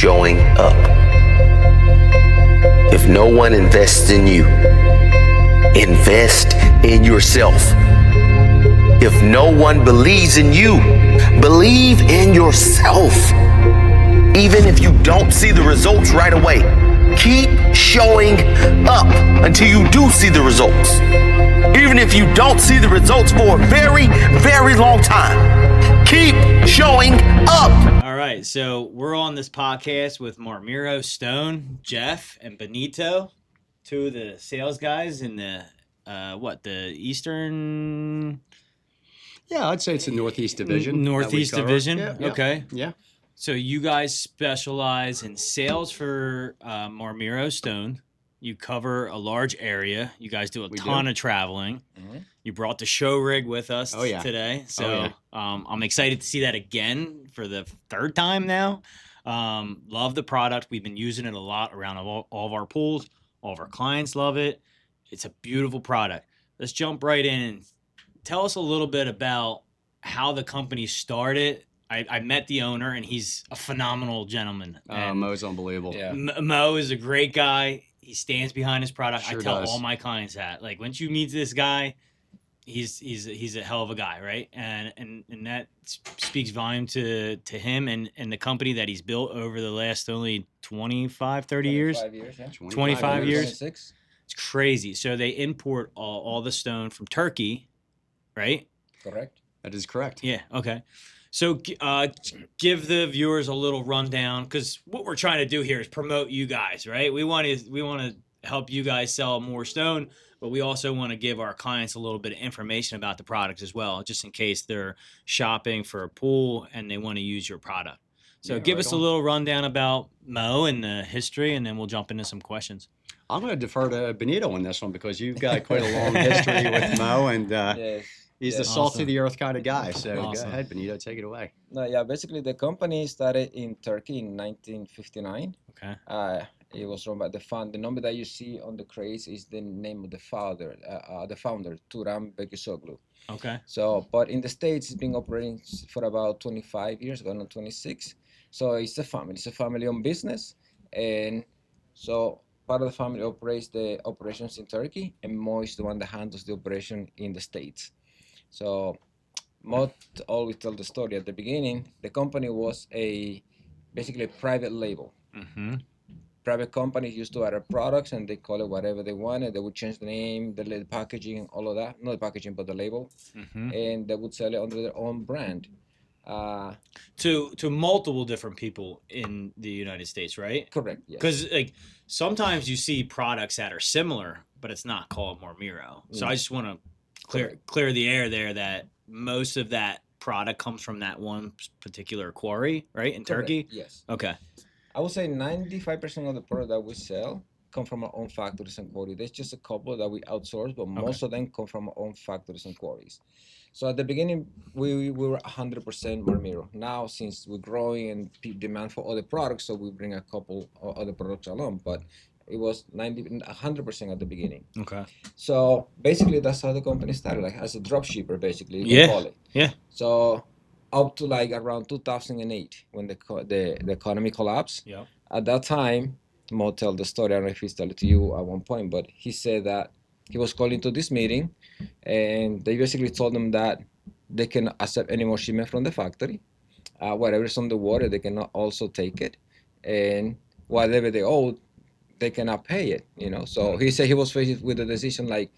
showing up. If no one invests in you, invest in yourself. If no one believes in you, believe in yourself. Even if you don't see the results right away, keep showing up until you do see the results. Even if you don't see the results for a very, very long time, keep showing up. All right, so we're on this podcast with Marmiro Stone, Jeff, and Benito, two of the sales guys in the the Eastern. Yeah, I'd say it's the Northeast Division. Northeast Division. Yeah, Okay. Yeah. So you guys specialize in sales for Marmiro Stone. You cover a large area. You guys do a ton of traveling. Mm-hmm. You brought the show rig with us today. So I'm excited to see that again for the third time now. Love the product. We've been using it a lot around all of our pools. All of our clients love it. It's a beautiful product. Let's jump right in and tell us a little bit about how the company started. I met the owner, and he's a phenomenal gentleman. Mo's unbelievable. Yeah. Mo is a great guy. He stands behind his product. Sure I tell does. all my clients that. Like, once you meet this guy, he's a hell of a guy, right? And that speaks volume to him and the company that he's built over the last only 25, 30 years. 25 years, yeah. 25 years. 26. It's crazy. So they import all the stone from Turkey, right? Correct. That is correct. Yeah, okay. So give the viewers a little rundown, because what we're trying to do here is promote you guys, right? We want to help you guys sell more stone, but we also want to give our clients a little bit of information about the product as well, just in case they're shopping for a pool and they want to use your product. So give us a little rundown about Mo and the history, and then we'll jump into some questions. I'm going to defer to Benito on this one because you've got quite a long history with Mo, and Yes. he's the salt of the earth kind of guy. So Awesome. go ahead, Benito, take it away. No, yeah. Basically, the company started in Turkey in 1959. Okay. It was run by the number that you see on the crates is the name of the founder, Turan Bekisoglu. Okay. So, but in the States, it's been operating for about 25 years, going on 26. So it's a family. It's a family-owned business, and so part of the family operates the operations in Turkey, and Mo is the one that handles the operation in the States. So Mo always tell the story at the beginning. The company was basically a private label. Mm-hmm. Private companies used to order products, and they call it whatever they wanted. They would change the name, the packaging, all of that. Not the packaging, but the label. Mm-hmm. And they would sell it under their own brand. To multiple different people in the United States, right? Correct. Yes. Because like sometimes you see products that are similar, but it's not called Marmiro. So I just want to clear the air there that most of that product comes from that one particular quarry, right, in Turkey? Yes. Okay. I would say 95% of the product that we sell come from our own factories and quarries. There's just a couple that we outsource, but most of them come from our own factories and quarries. So at the beginning, we were 100% Marmiro. Now, since we're growing and demand for other products, so we bring a couple of other products along. But it was 100% at the beginning. Okay. So basically, that's how the company started, like as a drop shipper, basically. You can call it. Yeah. So up to like around 2008, when the economy collapsed. Yeah. At that time, Mo tell the story. I don't know if he's told it to you at one point, but he said that he was calling to this meeting, and they basically told him that they can accept any more shipment from the factory. Whatever's on the water, they cannot also take it, and whatever they owed, they cannot pay it. So he said he was faced with a decision like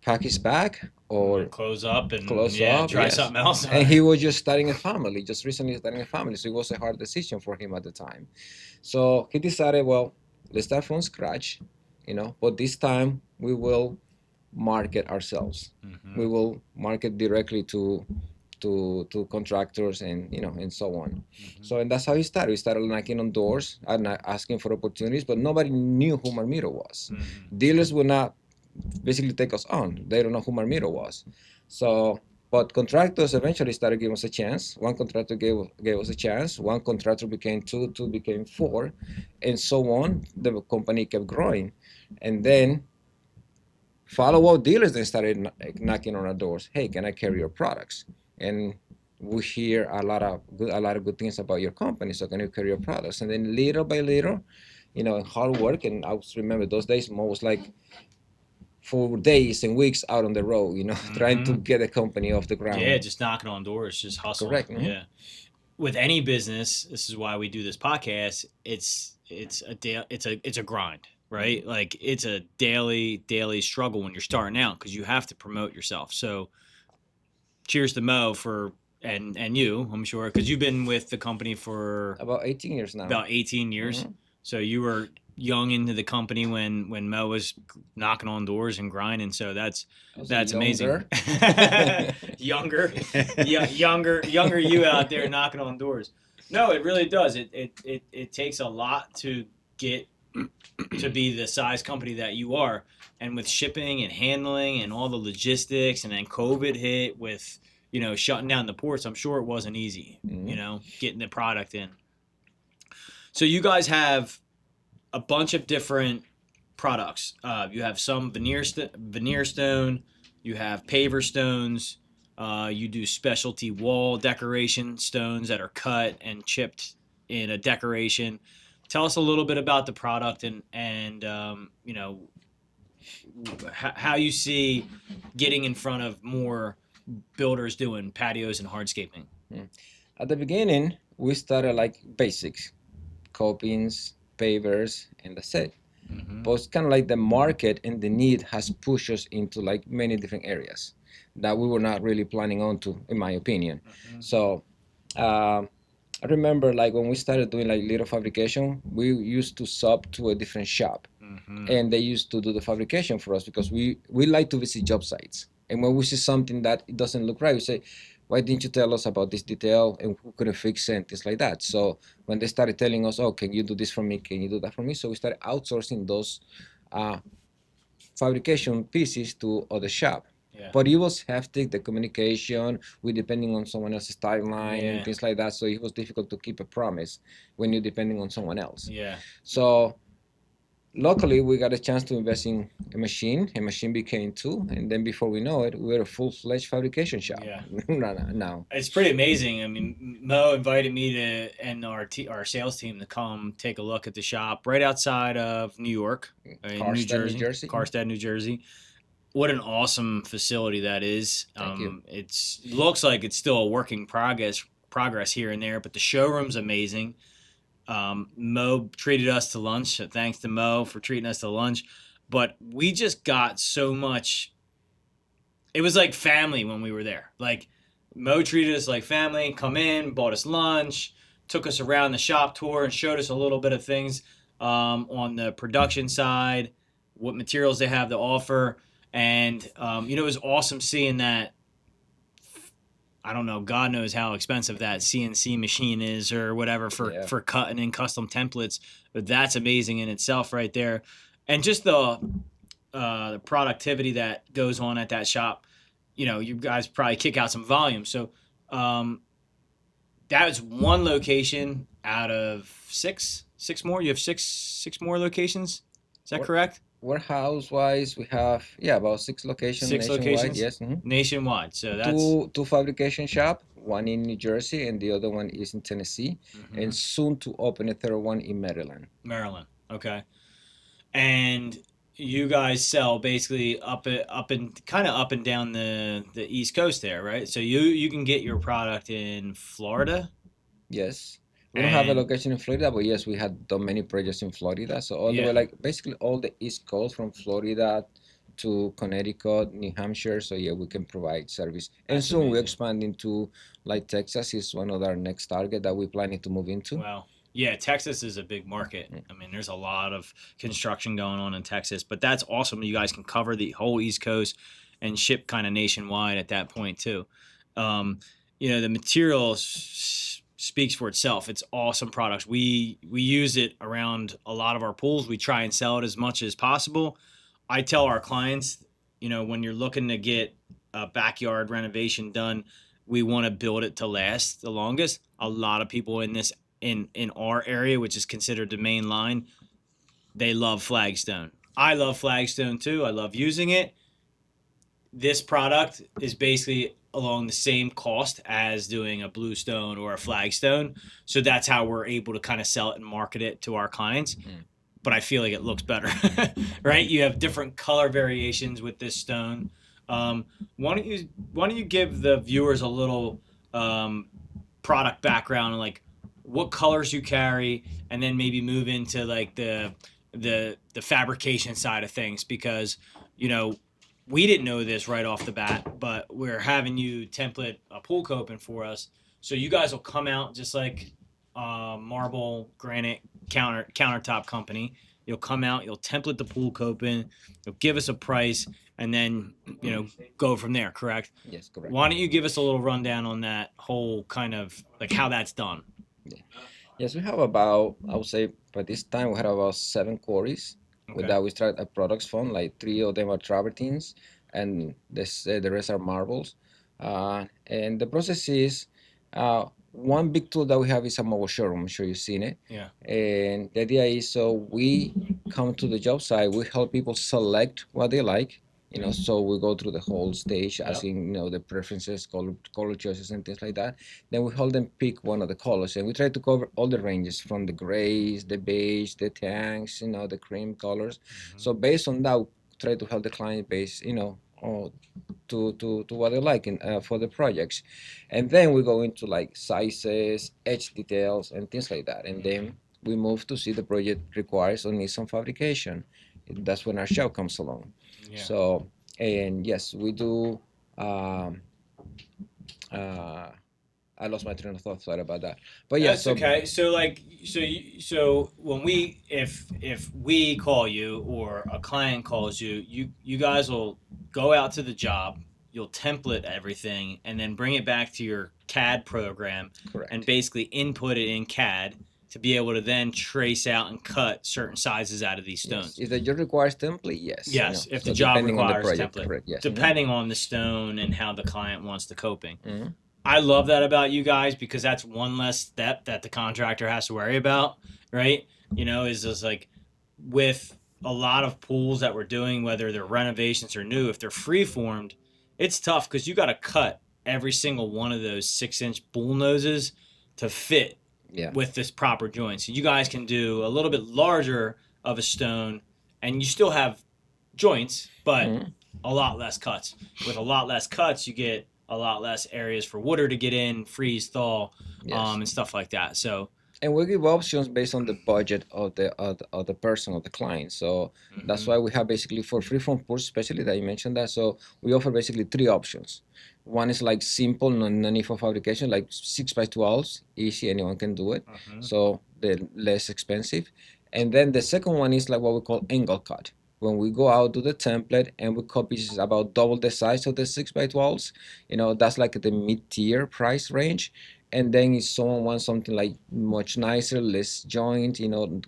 pack his bag or close up and try something else. And he was just starting a family, just recently starting a family, so it was a hard decision for him at the time. So he decided, well, let's start from scratch, but this time we will market ourselves. Mm-hmm. We will market directly to contractors and and so on. Mm-hmm. So and that's how he started. We started knocking on doors and asking for opportunities, but nobody knew who Marmiro was. Mm-hmm. Dealers would not basically take us on. They don't know who Marmiro was. So, but contractors eventually started giving us a chance. One contractor gave us a chance. One contractor became two became four, and so on. The company kept growing, and then follow-up dealers then started knocking on our doors. Hey, can I carry your products? And we hear a lot of good things about your company. So can you carry your products? And then little by little, hard work. And I was remember those days, Mo was like for days and weeks out on the road, trying to get a company off the ground. Yeah, just knocking on doors, just hustling. Correct. Yeah. With any business, this is why we do this podcast. It's a grind, right? Like it's a daily struggle when you're starting out because you have to promote yourself. So, cheers to Mo for and you, I'm sure, because you've been with the company for About 18 years now. about 18 years. So you were young into the company when Mo was knocking on doors and grinding. So that's amazing. Younger, younger you out there knocking on doors. No, it really does. It takes a lot to get to be the size company that you are, and with shipping and handling and all the logistics, and then COVID hit with shutting down the ports. I'm sure it wasn't easy. Getting the product in. So you guys have a bunch of different products. You have some veneer stone. You have paver stones. You do specialty wall decoration stones that are cut and chipped in a decoration. Tell us a little bit about the product and how you see getting in front of more builders doing patios and hardscaping. At the beginning, we started like basics, copings, pavers, and that's it. But it's kind of like the market and the need has pushed us into like many different areas that we were not really planning on to, in my opinion. So I remember like when we started doing like little fabrication, we used to sub to a different shop, and they used to do the fabrication for us because we like to visit job sites. And when we see something that it doesn't look right, we say, why didn't you tell us about this detail, and who couldn't fix it and things like that. So when they started telling us, oh, can you do this for me, can you do that for me, so we started outsourcing those fabrication pieces to other shop. But it was hectic, the communication, we depending on someone else's timeline and things like that. So it was difficult to keep a promise when you're depending on someone else. So luckily, we got a chance to invest in a machine. A machine became two, and then before we know it, we're a full-fledged fabrication shop. Now. It's pretty amazing. I mean, Mo invited me to and our sales team to come take a look at the shop right outside of New York, New Jersey. Carstead, New Jersey. What an awesome facility that is. Thank you. It looks like it's still a working progress here and there, but the showroom's amazing. Mo treated us to lunch. So thanks to Mo for treating us to lunch. But we just got so much. It was like family when we were there. Like Mo treated us like family. Come in, bought us lunch, took us around the shop tour, and showed us a little bit of things on the production side, what materials they have to offer. And it was awesome seeing that. I don't know, God knows how expensive that CNC machine is or whatever for cutting in custom templates. But that's amazing in itself right there. And just the productivity that goes on at that shop, you guys probably kick out some volume. So that was one location out of six more. You have six more locations. Is that correct? Warehouse wise, we have about 6 locations. Locations. Yes. Nationwide. So that's two fabrication shop. One in New Jersey and the other one is in Tennessee, and soon to open a third one in Maryland. Okay. And you guys sell basically up and down the East Coast there, right? So you can get your product in Florida. Yes. We don't have a location in Florida, but yes, we had done many projects in Florida. So all the way, like basically all the East Coast from Florida to Connecticut, New Hampshire. So yeah, we can provide service. And soon amazing. We're expanding to like Texas is one of our next target that we're planning to move into. Wow. Yeah, Texas is a big market. I mean, there's a lot of construction going on in Texas, but that's awesome. You guys can cover the whole East Coast and ship kind of nationwide at that point too. The materials speaks for itself. It's awesome products. We use it around a lot of our pools. We try and sell it as much as possible. I tell our clients, when you're looking to get a backyard renovation done, we want to build it to last the longest. A lot of people in our area, which is considered the main line, they love flagstone. I love flagstone too. I love using it. This product is basically along the same cost as doing a blue stone or a flagstone. So that's how we're able to kind of sell it and market it to our clients. But I feel like it looks better, right? You have different color variations with this stone. Why don't you give the viewers a little product background on like what colors you carry, and then maybe move into like the fabrication side of things, because you know we didn't know this right off the bat, but we're having you template a pool coping for us, so you guys will come out just like marble granite countertop company. You'll come out, you'll template the pool coping, you'll give us a price, and then go from there. Correct? Yes, correct. Why don't you give us a little rundown on that whole kind of like how that's done? Yeah. Yes, we have about, I would say, by this time we had about 7 quarries. With Okay. that, we started a products fund, like 3 of them are travertines, and the rest are marbles. And the process is, one big tool that we have is a mobile showroom. I'm sure you've seen it. Yeah. And the idea is, so we come to the job site, we help people select what they like. So we go through the whole stage, Yep. asking, the preferences, color choices, and things like that. Then we help them pick one of the colors, and we try to cover all the ranges from the grays, the beige, the tanks, the cream colors. So based on that, we try to help the client base, to what they like for the projects. And then we go into like sizes, edge details, and things like that. And then we move to see the project requires or needs some fabrication. That's when our shop comes along. Yeah. So, and yes, we do. I lost my train of thought. Sorry about that. But yeah, That's okay. So like, so when if we call you or a client calls you, you guys will go out to the job, you'll template everything, and then bring it back to your CAD program, correct. and basically input it in CAD to be able to then trace out and cut certain sizes out of these stones. Yes. If the job requires template, yes. Yes, if the So job depending on the requires project, template, correct, yes. depending on the stone and how the client wants the coping. Mhm. I love that about you guys, because that's one less step that the contractor has to worry about, right? Is just like with a lot of pools that we're doing, whether they're renovations or new, if they're free-formed, it's tough because you got to cut every single one of those 6-inch bull noses to fit Yeah. with this proper joint. So you guys can do a little bit larger of a stone, and you still have joints, but Mhm. a lot less cuts. With a lot less cuts, you get a lot less areas for water to get in, freeze, thaw, Yes. and stuff like that. So And we give options based on the budget of the person, of the client. So that's why we have basically for freeform pools, especially that you mentioned that. So we offer basically 3 options. One is like simple, no need for fabrication, like 6x12s, easy, anyone can do it. So they're less expensive. And then the second one is like what we call angle cut. When we go out to the template and we cut pieces about double the size of the 6x12s, that's like the mid-tier price range. And then if someone wants something like much nicer, less joint,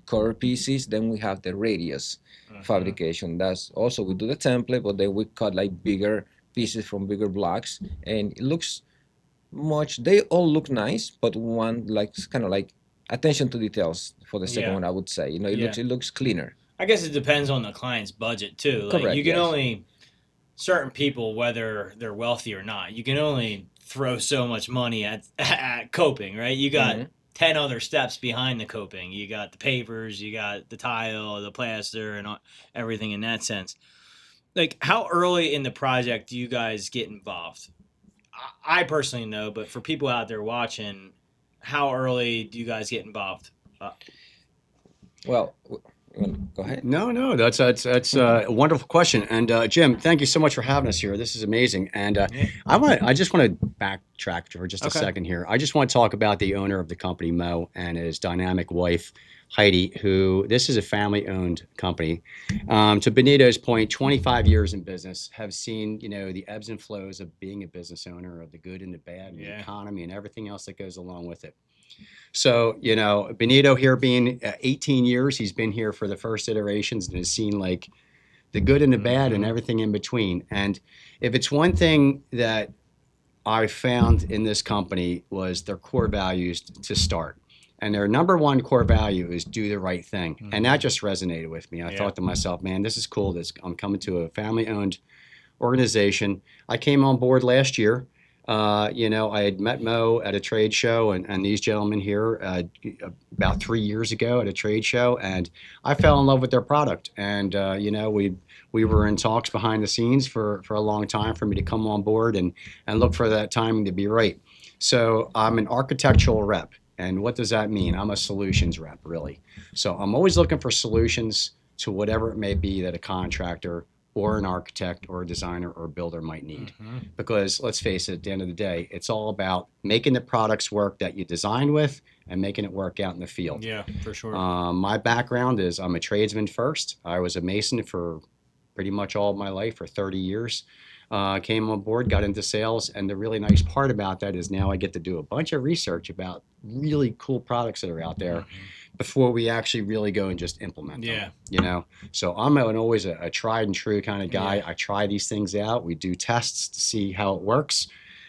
curved pieces, then we have the radius fabrication. That's also, we do the template, but then we cut like bigger pieces from bigger blocks, and it looks they all look nice, but one like kind of like attention to details for the second Yeah. one, I would say. Yeah. It looks cleaner. I guess it depends on the client's budget too. Like Correct, you can yes. only, certain people, whether they're wealthy or not, you can only throw so much money at coping, right? You got 10 other steps behind the coping. You got the papers, you got the tile, the plaster, and everything in that sense. Like, how early in the project do you guys get involved? I personally know, but for people out there watching, how early do you guys get involved? Well, go ahead. No, that's a wonderful question. And Jim, thank you so much for having us here. This is amazing. And I just want to backtrack for just a second here. I just want to talk about the owner of the company, Mo, and his dynamic wife, Heidi, who, this is a family-owned company. To Benito's point, 25 years in business, have seen, the ebbs and flows of being a business owner, of the good and the bad, and the economy and everything else that goes along with it. So, Benito here being 18 years, he's been here for the first iterations and has seen like the good and the bad and everything in between. And if it's one thing that I found in this company was their core values to start. And their number one core value is do the right thing. And that just resonated with me. I thought to myself, man, this is cool. I'm coming to a family-owned organization. I came on board last year. I had met Mo at a trade show and these gentlemen here about 3 years ago at a trade show, and I fell in love with their product. And we were in talks behind the scenes for a long time for me to come on board and look for that timing to be right. So I'm an architectural rep. And what does that mean? I'm a solutions rep, really. So I'm always looking for solutions to whatever it may be that a contractor or an architect or a designer or a builder might need. Because let's face it, at the end of the day, it's all about making the products work that you design with and making it work out in the field. Yeah, for sure. My background is I'm a tradesman first. I was a mason for pretty much all of my life, for 30 years. Came on board, got into sales, and the really nice part about that is now I get to do a bunch of research about really cool products that are out there before we actually really go and just implement them. So I'm always a tried and true kind of guy. I try these things out. We do tests to see how it works,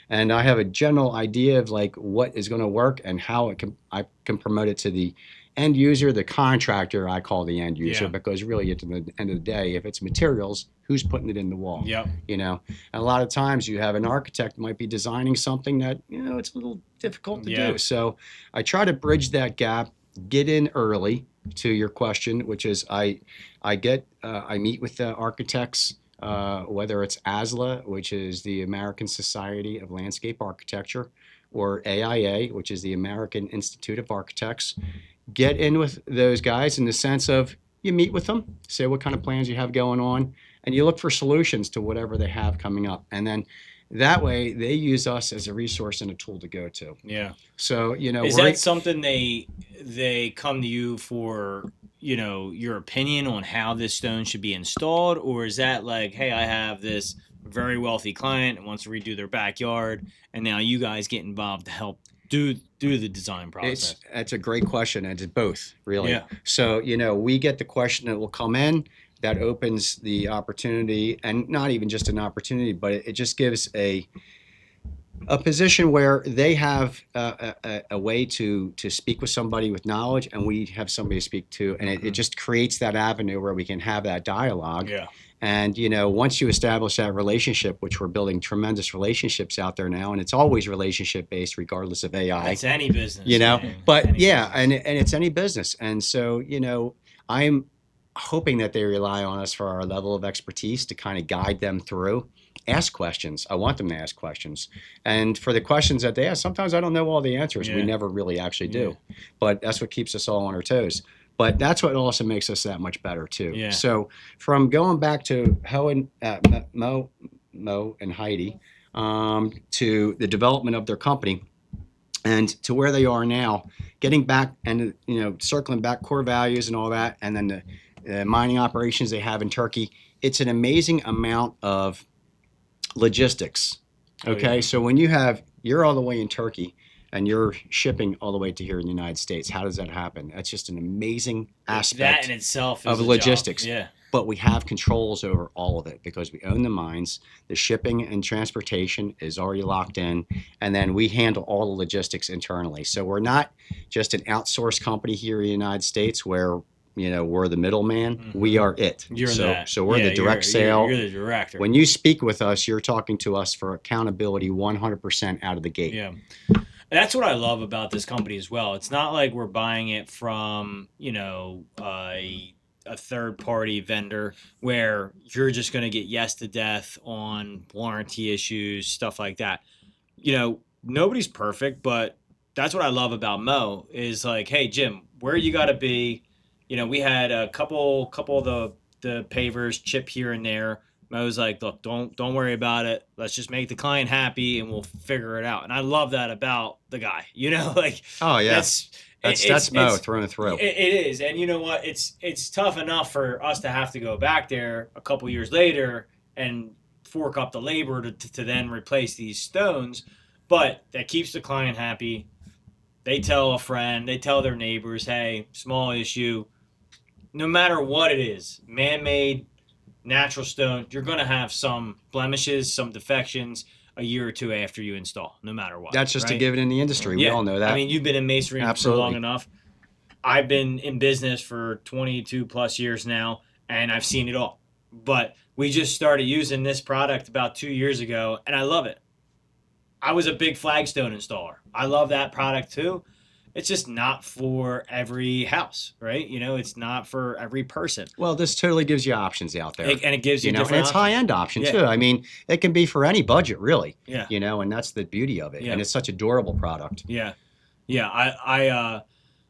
and I have a general idea of like what is going to work and how I can promote it to the end user. The contractor I call the end user, because really at the end of the day, if it's materials, who's putting it in the wall? And a lot of times you have an architect might be designing something that it's a little difficult to do. So I try to bridge that gap, get in early to your question, which is I meet with the architects, whether it's ASLA, which is the American Society of Landscape Architecture, or AIA, which is the American Institute of Architects. Get in with those guys in the sense of you meet with them, say what kind of plans you have going on, and you look for solutions to whatever they have coming up. And then that way they use us as a resource and a tool to go to. So, is that something they come to you for, your opinion on how this stone should be installed? Or is that like, hey, I have this very wealthy client and wants to redo their backyard, and now you guys get involved to help do the design process? That's a great question, and it's both, really. So, we get the question that will come in that opens the opportunity, and not even just an opportunity, but it just gives a position where they have a way to speak with somebody with knowledge, and we have somebody to speak to, and it just creates that avenue where we can have that dialogue. And, once you establish that relationship, which we're building tremendous relationships out there now, and it's always relationship based regardless of AI. It's any business. But any business. And it's any business. And so, I'm hoping that they rely on us for our level of expertise to kind of guide them through. Ask questions. I want them to ask questions. And for the questions that they ask, sometimes I don't know all the answers. We never really actually do. But that's what keeps us all on our toes. But that's what also makes us that much better too. So from going back to Mo and Heidi, to the development of their company, and to where they are now, getting back and circling back core values and all that, and then the mining operations they have in Turkey, it's an amazing amount of logistics. So when you're all the way in Turkey, and you're shipping all the way to here in the United States. How does that happen? That's just an amazing aspect that in itself is of logistics. Job. But we have controls over all of it because we own the mines. The shipping and transportation is already locked in, and then we handle all the logistics internally. So we're not just an outsourced company here in the United States where we're the middleman. We are it. So we're the direct sale. You're the director. When you speak with us, you're talking to us for accountability 100% out of the gate. That's what I love about this company as well. It's not like we're buying it from, a third-party vendor where you're just going to get yes to death on warranty issues, stuff like that. Nobody's perfect, but that's what I love about Mo is like, hey, Jim, where you got to be. We had a couple of the pavers chip here and there. I was like, look, don't worry about it. Let's just make the client happy and we'll figure it out. And I love that about the guy, Oh yeah. That's Mo through and through. It is. And you know what? It's tough enough for us to have to go back there a couple years later and fork up the labor to then replace these stones. But that keeps the client happy. They tell a friend, they tell their neighbors, hey, small issue. No matter what it is, man-made, natural stone, you're going to have some blemishes, some defections a year or two after you install, no matter what. That's just a given in the industry. We all know that. I mean, you've been in masonry for long enough. I've been in business for 22 plus years now, and I've seen it all. But we just started using this product about 2 years ago, and I love it. I was a big flagstone installer. I love that product too. It's just not for every house, right? You know, it's not for every person. Well, this totally gives you options out there. And it gives you and different it's options. high-end option Yeah. too. I mean, it can be for any budget, really. Yeah. And that's the beauty of it. Yeah. And it's such a durable product. Yeah. Yeah.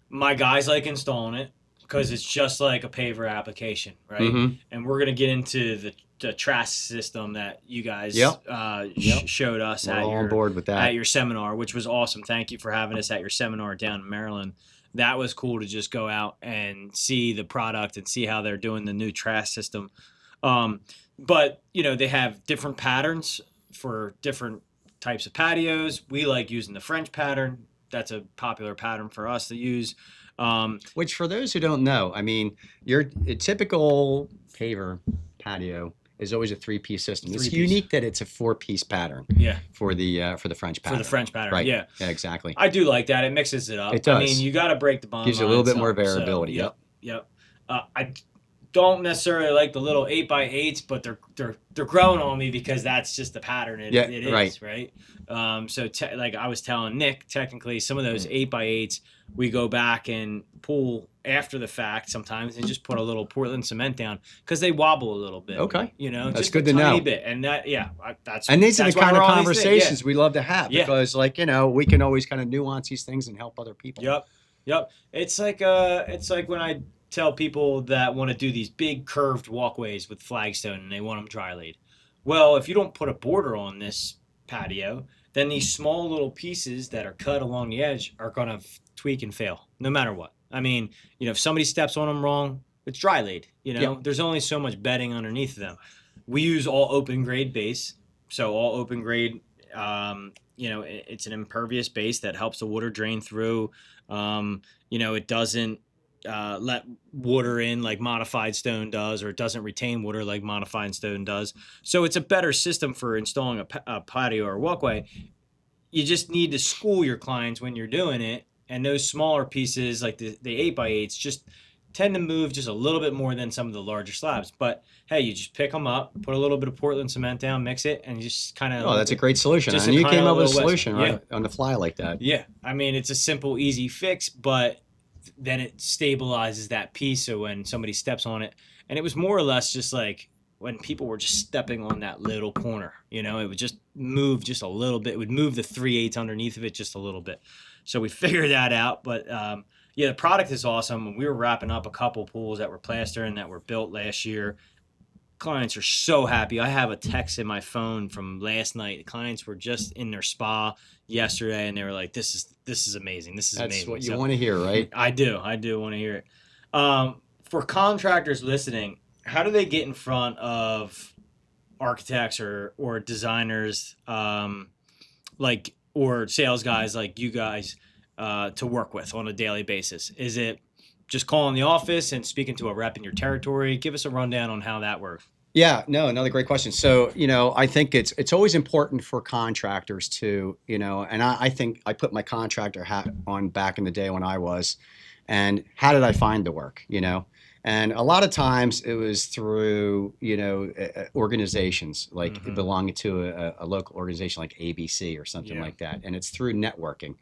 My guys like installing it because it's just like a paver application, right? Mhm. And we're gonna get into the trash system that you guys Yep. showed us We're at all your on board with that. at your seminar, which was awesome. Thank you for having us at your seminar down in Maryland. That was cool to just go out and see the product and see how they're doing the new trash system. But they have different patterns for different types of patios. We like using the French pattern. That's a popular pattern for us to use. Which, for those who don't know, I mean, a typical paver patio is always a three-piece system. It's Three-piece. unique that it's a four-piece pattern. Yeah. For the French pattern. For the French pattern, Right. yeah. Yeah, exactly. I do like that. It mixes it up. It does. I mean, you got to break the bond. Gives you a little bit line more some, so, variability. Yep. I don't necessarily like the little 8x8s, but they're growing on me because that's just the pattern it is, right? So like I was telling Nick, technically some of those 8x8s we go back and pull after the fact sometimes and just put a little Portland cement down because they wobble a little bit. Okay. That's Just good good to tiny know. bit, and that And these are the kind of conversations things. we love to have because, we can always kind of nuance these things and help other people. Yep. It's like when I tell people that want to do these big curved walkways with flagstone and they want them dry laid. Well, if you don't put a border on this patio, then these small little pieces that are cut along the edge are going to tweak and fail no matter what. I mean, if somebody steps on them wrong, it's dry laid. There's only so much bedding underneath them. We use all open grade base. So all open grade, it's an impervious base that helps the water drain through. It doesn't let water in like modified stone does, or it doesn't retain water like modified stone does. So it's a better system for installing a patio or walkway. You just need to school your clients when you're doing it. And those smaller pieces, like the 8x8s, just tend to move just a little bit more than some of the larger slabs. But hey, you just pick them up, put a little bit of Portland cement down, mix it, and you just kind of. Oh, that's a great solution. And you came up with a solution right on the fly like that. Yeah. I mean, it's a simple, easy fix, but then it stabilizes that piece. So when somebody steps on it, and it was more or less just like when people were just stepping on that little corner, it would just move just a little bit. It would move the 3/8 underneath of it just a little bit. So we figured that out. But the product is awesome. We were wrapping up a couple pools that were plastering that were built last year. Clients are so happy. I have a text in my phone from last night. The clients were just in their spa yesterday, and they were like, "This is amazing. This is amazing." That's what you want to hear, right? I do want to hear it. For contractors listening, how do they get in front of architects or designers, or sales guys like you guys, to work with on a daily basis? Is it just calling the office and speaking to a rep in your territory? Give us a rundown on how that works. Yeah, no, another great question. So, I think it's always important for contractors to, and I think I put my contractor hat on back in the day when I was, and how did I find the work, And a lot of times it was through, organizations like belonging to a local organization like ABC or something like that. And it's through networking.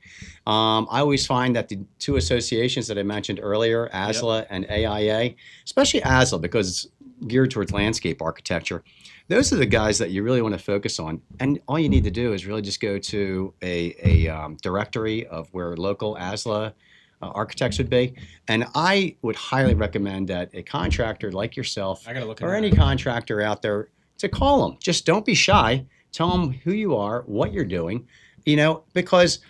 I always find that the two associations that I mentioned earlier, ASLA and AIA, especially ASLA because it's geared towards landscape architecture, those are the guys that you really want to focus on. And all you need to do is really just go to a directory of where local ASLA architects would be. And I would highly recommend that a contractor like yourself or any contractor out there to call them. Just don't be shy. Tell them who you are, what you're doing, because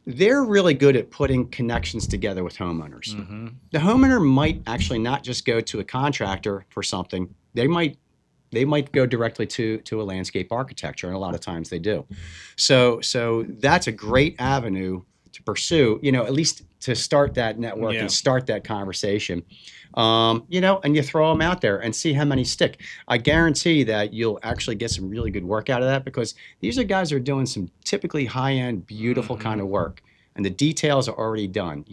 they're really good at putting connections together with homeowners. Mm-hmm. The homeowner might actually not just go to a contractor for something. They might go directly to a landscape architecture, and a lot of times they do. So that's a great avenue to pursue, at least to start that network and start that conversation, and you throw them out there and see how many stick. I guarantee that you'll actually get some really good work out of that because these are guys who are doing some typically high-end, beautiful kind of work. And the details are already done,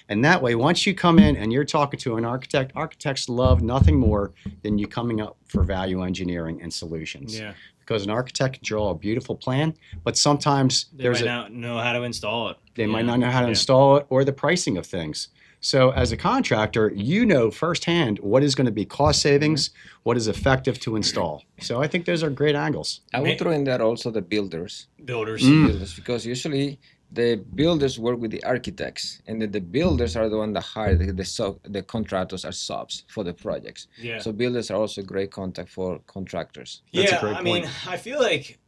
And that way, once you come in and you're talking to an architect, architects love nothing more than you coming up for value engineering and solutions. Yeah. because an architect can draw a beautiful plan, but sometimes They might not know how to install it. they might not know how to install it or the pricing of things. So as a contractor, you know firsthand what is going to be cost savings, what is effective to install. So I think those are great angles. I would throw in there also the builders. Builders. Builders, because usually the builders work with the architects, and then the builders are the one that hire the contractors as subs for the projects. Yeah. So builders are also a great contact for contractors. That's a Yeah, great I mean, point. I feel like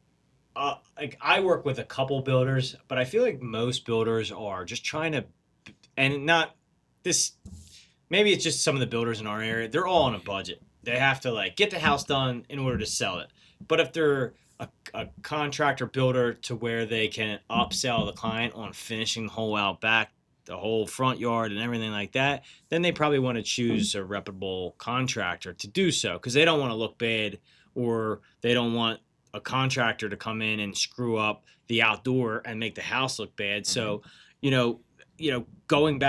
I work with a couple builders, but I feel like most builders are just trying to, and not this. Maybe it's just some of the builders in our area. They're all on a budget. They have to like get the house done in order to sell it. But if they're a contractor builder to where they can upsell the client on finishing the whole out back, the whole front yard and everything like that, then they probably want to choose a reputable contractor to do so, because they don't want to look bad, or they don't want a contractor to come in and screw up the outdoor and make the house look bad. So, going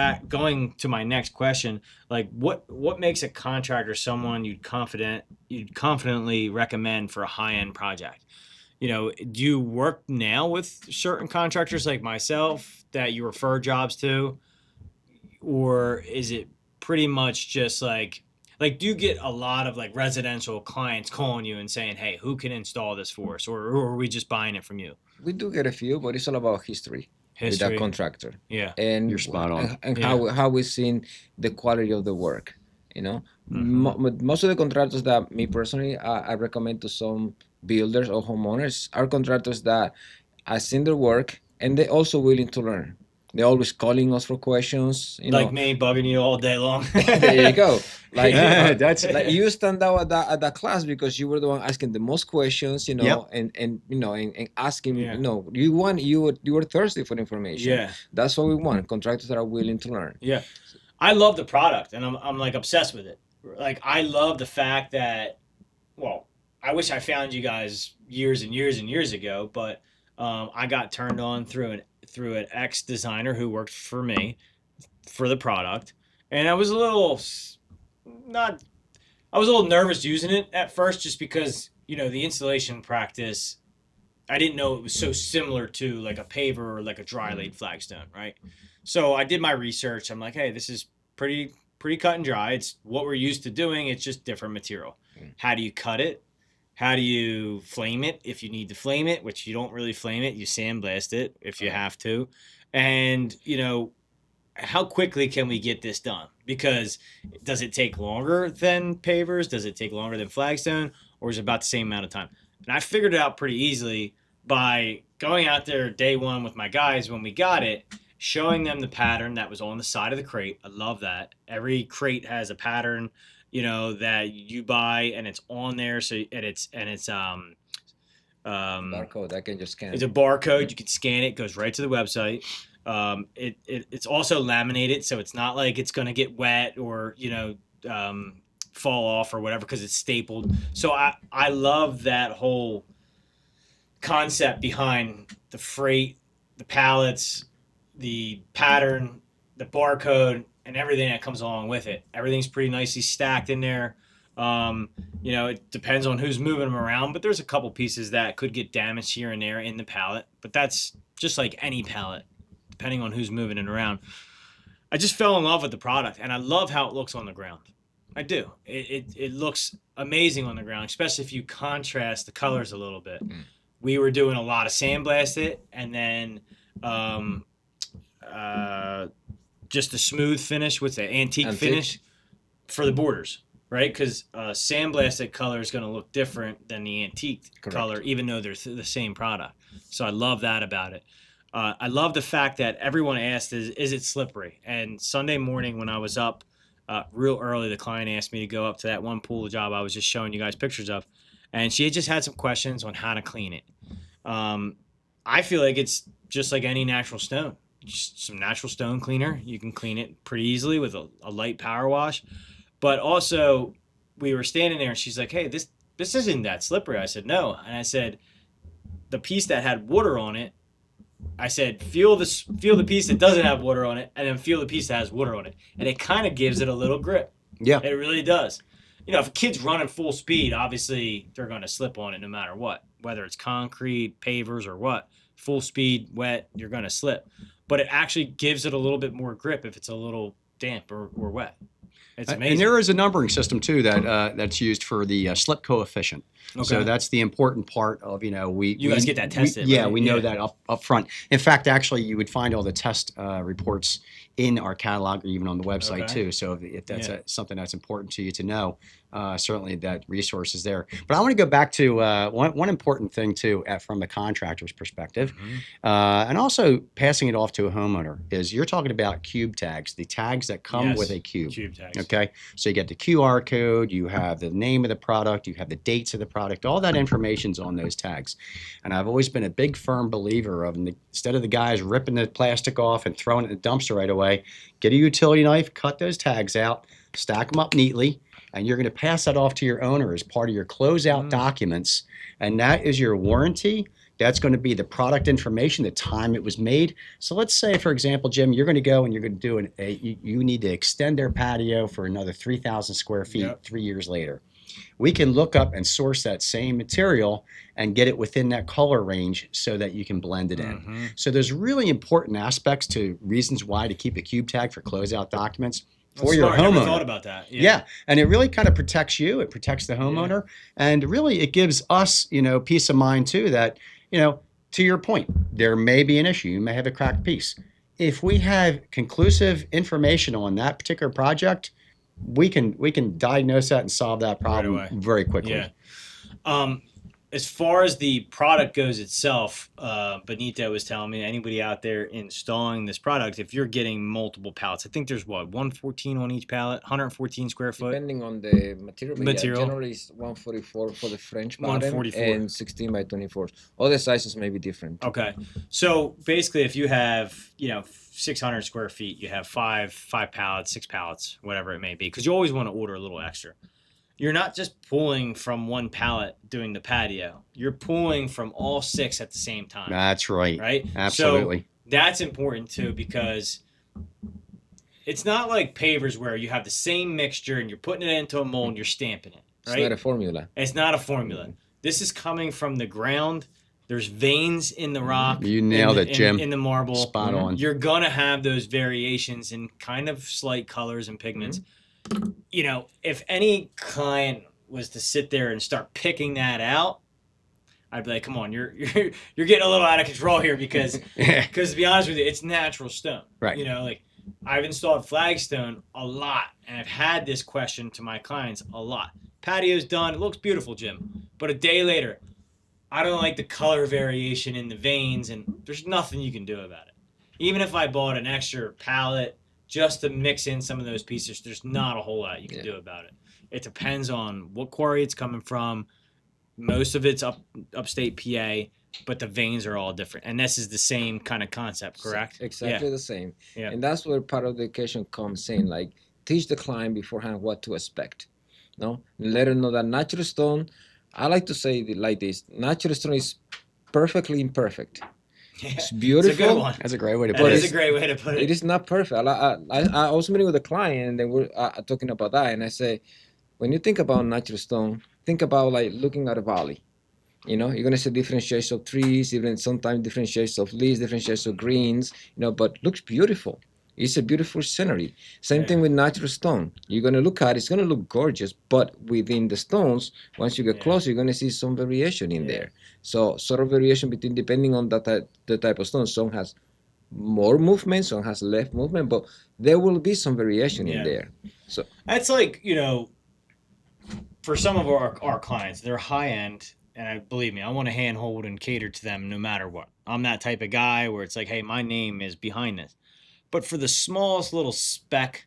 to my next question, like what makes a contractor someone you'd confidently recommend for a high-end project? Do you work now with certain contractors like myself that you refer jobs to, or is it pretty much just like do you get a lot of like residential clients calling you and saying, hey, who can install this for us, or are we just buying it from you? We do get a few, but it's all about history with that contractor. Yeah. And You're spot on. and how we've seen the quality of the work. Most of the contractors that me personally I recommend to some builders or homeowners are contractors that I've seen their work, and they're also willing to learn. They're always calling us for questions. Like me, bugging you all day long. There you go. Like That's like you stand out at that class because you were the one asking the most questions, and asking, Yeah. you were thirsty for information. Yeah. That's what we want. Contractors that are willing to learn. Yeah. I love the product, and I'm like obsessed with it. Like, I love the fact that, well, I wish I found you guys years and years and years ago, but I got turned on through an ex designer who worked for me for the product, and I was a little nervous using it at first, just because the installation practice, I didn't know it was so similar to like a paver or like a dry laid flagstone, right? So I did my research. I'm like, hey, this is pretty cut and dry. It's what we're used to doing. It's just different material. How do you cut it? How do you flame it if you need to flame it, which you don't really flame it. You sandblast it if you have to. And, how quickly can we get this done? Because does it take longer than pavers? Does it take longer than flagstone? Or is it about the same amount of time? And I figured it out pretty easily by going out there day one with my guys when we got it, showing them the pattern that was on the side of the crate. I love that. Every crate has a pattern, that you buy, and it's on there. So it's Barcode, I can just scan. It's a barcode. You can scan it. Goes right to the website. It's also laminated, so it's not like it's gonna get wet or fall off or whatever, because it's stapled. So I love that whole concept behind the freight, the pallets, the pattern, the barcode, and everything that comes along with it. Everything's pretty nicely stacked in there. It depends on who's moving them around, but there's a couple pieces that could get damaged here and there in the pallet, but that's just like any pallet, depending on who's moving it around. I just fell in love with the product, and I love how it looks on the ground. I do. It looks amazing on the ground, especially if you contrast the colors a little bit. We were doing a lot of sandblasted, and then just a smooth finish with the antique finish for the borders, right? Because sandblasted color is going to look different than the antique color, even though they're the same product. So I love that about it. I love the fact that everyone asked, is it slippery? And Sunday morning when I was up real early, the client asked me to go up to that one pool job I was just showing you guys pictures of, and she had just had some questions on how to clean it. I feel like it's just like any natural stone. Just some natural stone cleaner. You can clean it pretty easily with a light power wash. But also, we were standing there, and she's like, hey, this isn't that slippery. I said, no. And I said, the piece that had water on it, I said, feel the piece that doesn't have water on it, and then feel the piece that has water on it. And it kind of gives it a little grip. Yeah. It really does. you know, if a kid's running full speed, obviously they're going to slip on it no matter what, whether it's concrete, pavers, or what. Full speed, wet, you're going to slip. But it actually gives it a little bit more grip if it's a little damp or wet. It's amazing. And there is a numbering system too that's used for the slip coefficient. Okay. So that's the important part of, you know, you guys get that tested. Yeah, right? we know that up front. In fact, actually, you would find all the test reports in our catalog or even on the website too. So if that's something that's important to you to know, certainly that resource is there. But I want to go back to one important thing too from the contractor's perspective, and also passing it off to a homeowner is you're talking about cube tags, the tags that come with a cube. Cube tags. Okay, so you get the QR code, you have the name of the product, you have the dates of the product, all that information's on those tags. And I've always been a big firm believer of, instead of the guys ripping the plastic off and throwing it in the dumpster right away, get a utility knife, cut those tags out, stack them up neatly, and you're going to pass that off to your owner as part of your closeout documents. And that is your warranty. That's going to be the product information, the time it was made. So let's say, for example, Jim, you're going to go and you're going to do you need to extend their patio for another 3,000 square feet 3 years later. We can look up and source that same material and get it within that color range so that you can blend it in. So there's really important aspects to reasons why to keep a cube tag for closeout documents for your homeowner. I never thought about that. Yeah, and it really kind of protects you. It protects the homeowner, and really it gives us, you know, peace of mind too. That, you know, to your point, there may be an issue. You may have a cracked piece. If we have conclusive information on that particular project, we can diagnose that and solve that problem very quickly. Yeah. As far as the product goes itself, Benito was telling me, anybody out there installing this product, if you're getting multiple pallets, I think there's 114 on each pallet, 114 square foot. Depending on the material. Yeah, generally it's 144 for the French bottom 144. and 16 by 24. All the sizes may be different. Okay. So basically, if you have, you know, 600 square feet, you have five pallets, 6 pallets, whatever it may be, because you always want to order a little extra. You're not just pulling from one pallet doing the patio. You're pulling from all 6 at the same time. That's right. Right? Absolutely. So that's important too, because it's not like pavers where you have the same mixture and you're putting it into a mold and you're stamping it. Right? It's not a formula. It's not a formula. This is coming from the ground. There's veins in the rock. You nailed it, Jim. In the marble. Spot on. You're going to have those variations in kind of slight colors and pigments. You know, if any client was to sit there and start picking that out, I'd be like, come on, you're getting a little out of control here because to be honest with you, it's natural stone. Right. You know, like I've installed flagstone a lot, and I've had this question to my clients a lot. Patio's done. It looks beautiful, Jim. But a day later, I don't like the color variation in the veins, and there's nothing you can do about it. Even if I bought an extra pallet just to mix in some of those pieces, there's not a whole lot you can do about it. It depends on what quarry it's coming from. Most of it's upstate PA, but the veins are all different. And this is the same kind of concept, correct? Exactly the same. Yeah. And that's where part of the education comes in. Like, teach the client beforehand what to expect. No? Let them know that natural stone, I like to say it like this, natural stone is perfectly imperfect. Yeah, it's beautiful. It's a good one. That's a great way to put it. That is a great way to put it. It is not perfect. I was meeting with a client, and they were talking about that, and I say, when you think about natural stone, think about like looking at a valley. You know, you're gonna see different shades of trees, even sometimes different shades of leaves, different shades of greens. You know, but looks beautiful. It's a beautiful scenery. Same thing with natural stone. You're gonna look at it, it's gonna look gorgeous, but within the stones, once you get closer, you're gonna see some variation in there. So sort of variation between depending on the type of stone. Some has more movement, some has less movement, but there will be some variation in there. So that's like, you know, for some of our clients, they're high end, and believe me, I want to handhold and cater to them no matter what. I'm that type of guy where it's like, hey, my name is behind this. But for the smallest little speck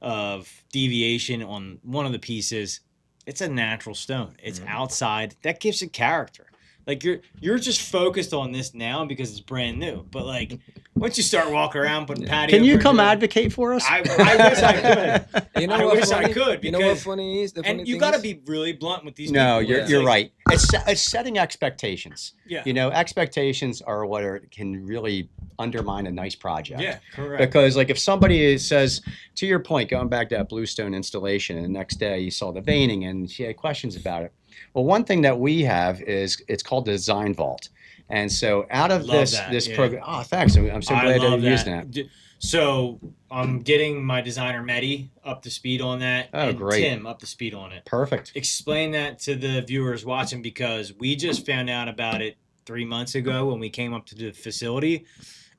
of deviation on one of the pieces, it's a natural stone. It's outside. That gives it character. Like you're just focused on this now because it's brand new. But like Once you start walking around putting patio. Can you come furniture- advocate for us? I wish I could. You know I what wish funny? I could. You know what because- funny is? The funny And you thing got to is- be really blunt with these No, people. you're Like, right. It's setting expectations. Yeah. You know, expectations are what can really undermine a nice project. Yeah, correct. Because like if somebody says, to your point, going back to that bluestone installation, and the next day you saw the veining and she had questions about it. Well, one thing that we have is it's called the Design Vault. And so out of Love this that, this yeah. program, oh, thanks. I'm so glad that you're using that. So I'm getting my designer Mehdi up to speed on that, Oh, and great. Tim up to speed on it. Perfect. Explain that to the viewers watching, because we just found out about it 3 months ago when we came up to the facility,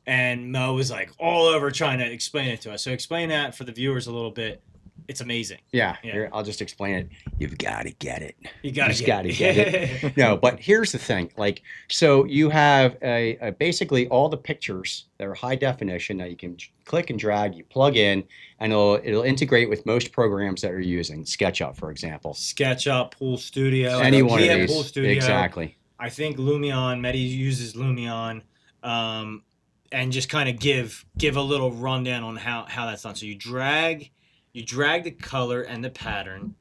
and Mo was like all over trying to explain it to us. So explain that for the viewers a little bit. It's amazing. Yeah, Yeah. Here, I'll just explain it. You've got to get it. You gotta Just get gotta get it. No, but here's the thing. Like, so you have a basically all the pictures that are high definition that you can click and drag, you plug in, and it'll integrate with most programs that you're using. SketchUp, for example. SketchUp, Pool Studio. Any We one of have these. Pool Studio. Exactly. I think Lumion, Mehdi uses Lumion, and just kind of give a little rundown on how that's done. So you drag the color and the pattern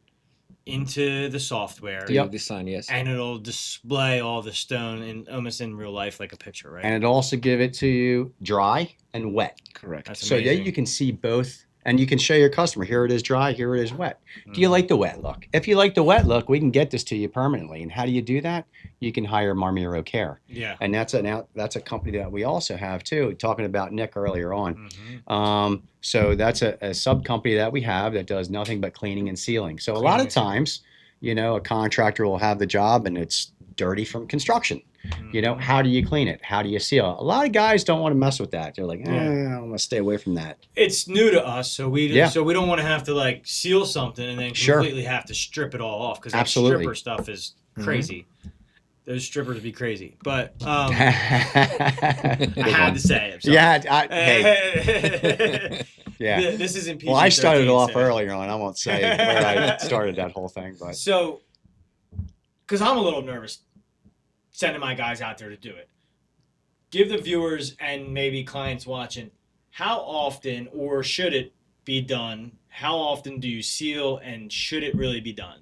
into the software, To your design, yes. and it'll display all the stone in almost in real life like a picture, right? And it'll also give it to you dry and wet. Correct. That's So that amazing. you can see both, and you can show your customer, here it is dry, here it is wet. Do you Mhm. like the wet look? If you like the wet look, we can get this to you permanently. And how do you do that? You can hire Marmiro Care. Yeah. And that's a company that we also have too, talking about Nick earlier on. Mhm. So that's a sub company that we have that does nothing but cleaning and sealing. So a lot Cleaning of and sealing. times, you know, a contractor will have the job and it's dirty from construction. You know, Mhm. how do you clean it? How do you seal? A lot of guys don't want to mess with that. They're like, Yeah. I'm gonna stay away from that. It's new to us, so we Yeah. don't want to have to like seal something and then Sure. completely have to strip it all off, because that Absolutely. stripper stuff is Mhm. crazy. Those strippers be crazy, but I I had to say it. So. Yeah, hey, yeah. This isn't PG-13. Well, I started off so. earlier on. I won't say where I started that whole thing, but So, because I'm a little nervous sending my guys out there to do it. Give the viewers and maybe clients watching, how often, or should it be done? How often do you seal, and should it really be done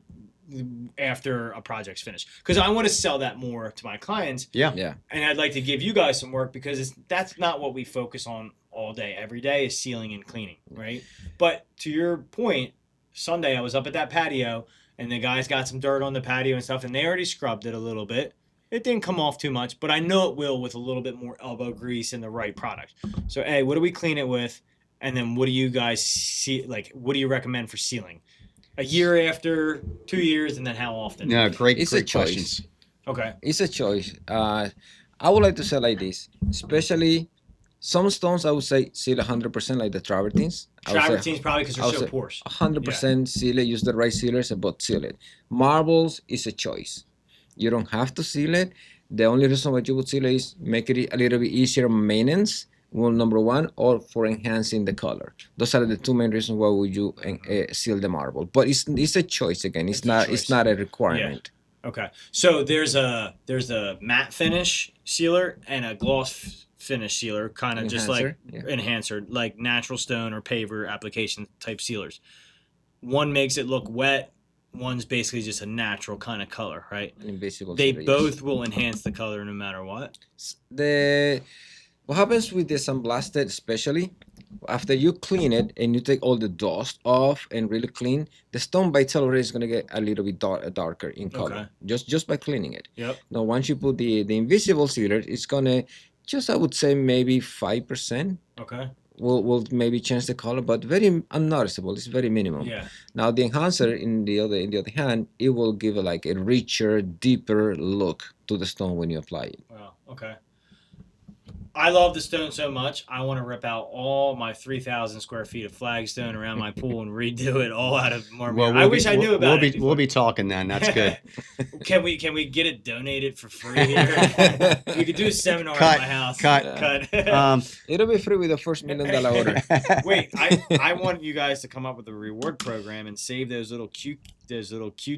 after a project's finished? Because I want to sell that more to my clients, Yeah. and I'd like to give you guys some work, because that's not what we focus on all day. Every day is sealing and cleaning, right? But to your point, Sunday I was up at that patio, and the guys got some dirt on the patio and stuff, and they already scrubbed it a little bit. It didn't come off too much, but I know it will with a little bit more elbow grease and the right product. So, A, what do we clean it with? And then what do you guys see? Like, what do you recommend for sealing? A year after, 2 years, and then how often? no, great It's a choice. questions. Okay. It's a choice. I would like to say like this, especially some stones. I would say seal 100%, like the travertines. Travertines probably because I they're would so say porous. 100% seal it. Use the right sealers, but seal it. Marbles is a choice. You don't have to seal it. The only reason why you would seal it is make it a little bit easier maintenance. Well, number one, or for enhancing the color. Those are the two main reasons why would you seal the marble. But it's a choice again. It's not a requirement. Okay. So there's a matte finish sealer and a gloss finish sealer, kind of just like Enhancer, enhancer, like natural stone or paver application type sealers. One makes it look wet. One's basically just a natural kind of color, right? Invisible. They sealer, yes. both will enhance the color no matter what. What happens with the sandblasted, especially after you clean it and you take all the dust off and really clean, the stone by itself already is gonna get a little bit darker in color, Okay. just by cleaning it. Yep. Now, once you put the invisible sealer, it's gonna just, I would say, maybe 5% Okay. will maybe change the color, but very unnoticeable. It's very minimum. Yeah. Now the enhancer, in the other hand, it will give like a richer, deeper look to the stone when you apply it. Wow. Okay. I love the stone so much. I want to rip out all my 3,000 square feet of flagstone around my pool and redo it all out of Marmiro. I wish I knew about it. We'll be talking then. That's good. Can we get it donated for free here? We could do a seminar Cut, at my house. cut. Cut. It'll be free with the first $1 million order. Wait, I want you guys to come up with a reward program and save those little Q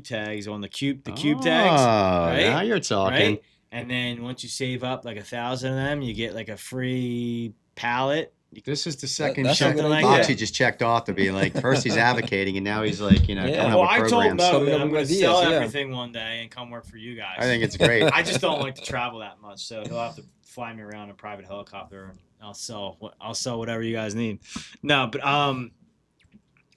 tags on the cube tags. Right? Now you're talking. Right? And then once you save up like 1,000 of them, you get like a free pallet. This is the second that's a good box idea. he just checked off to be like, first he's advocating, and now he's like, Yeah. coming Well, up I with told programs. Mo Coming that up I'm with going to ideas, sell yeah. everything one day and come work for you guys. I think it's great. I just don't like to travel that much, so he'll have to fly me around in a private helicopter, and I'll sell whatever you guys need. No, but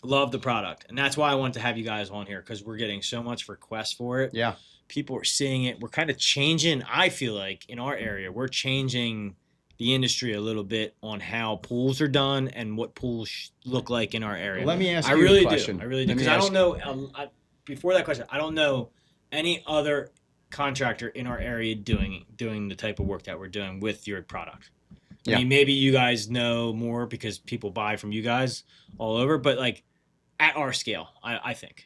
love the product, and that's why I wanted to have you guys on here, because we're getting so much requests for it. Yeah. People are seeing it. We're kind of changing. I feel like in our area, we're changing the industry a little bit on how pools are done and what pools look like in our area. Let me ask I you really a question. do. I really do, Let me because I ask- don't know. Before that question, I don't know any other contractor in our area doing the type of work that we're doing with your product. I Yeah. mean, maybe you guys know more because people buy from you guys all over, but like at our scale, I think.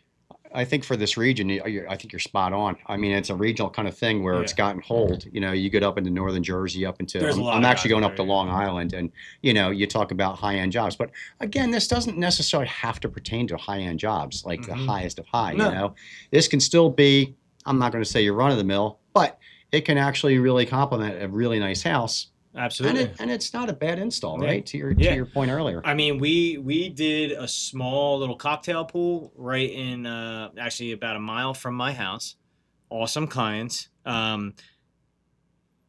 I think for this region, I think you're spot on. I mean, it's a regional kind of thing where it's gotten hold. You get up into northern Jersey, up into. There's a lot I'm of actually guys going up up to there, Long Island, and you talk about high-end jobs. But again, this doesn't necessarily have to pertain to high-end jobs, like the highest of high. No. This can still be. I'm not going to say your run-of-the-mill, but it can actually really complement a really nice house. Absolutely. And it's not a bad install, Yeah. right? To your point earlier. I mean, we did a small little cocktail pool right in actually about a mile from my house. Awesome clients.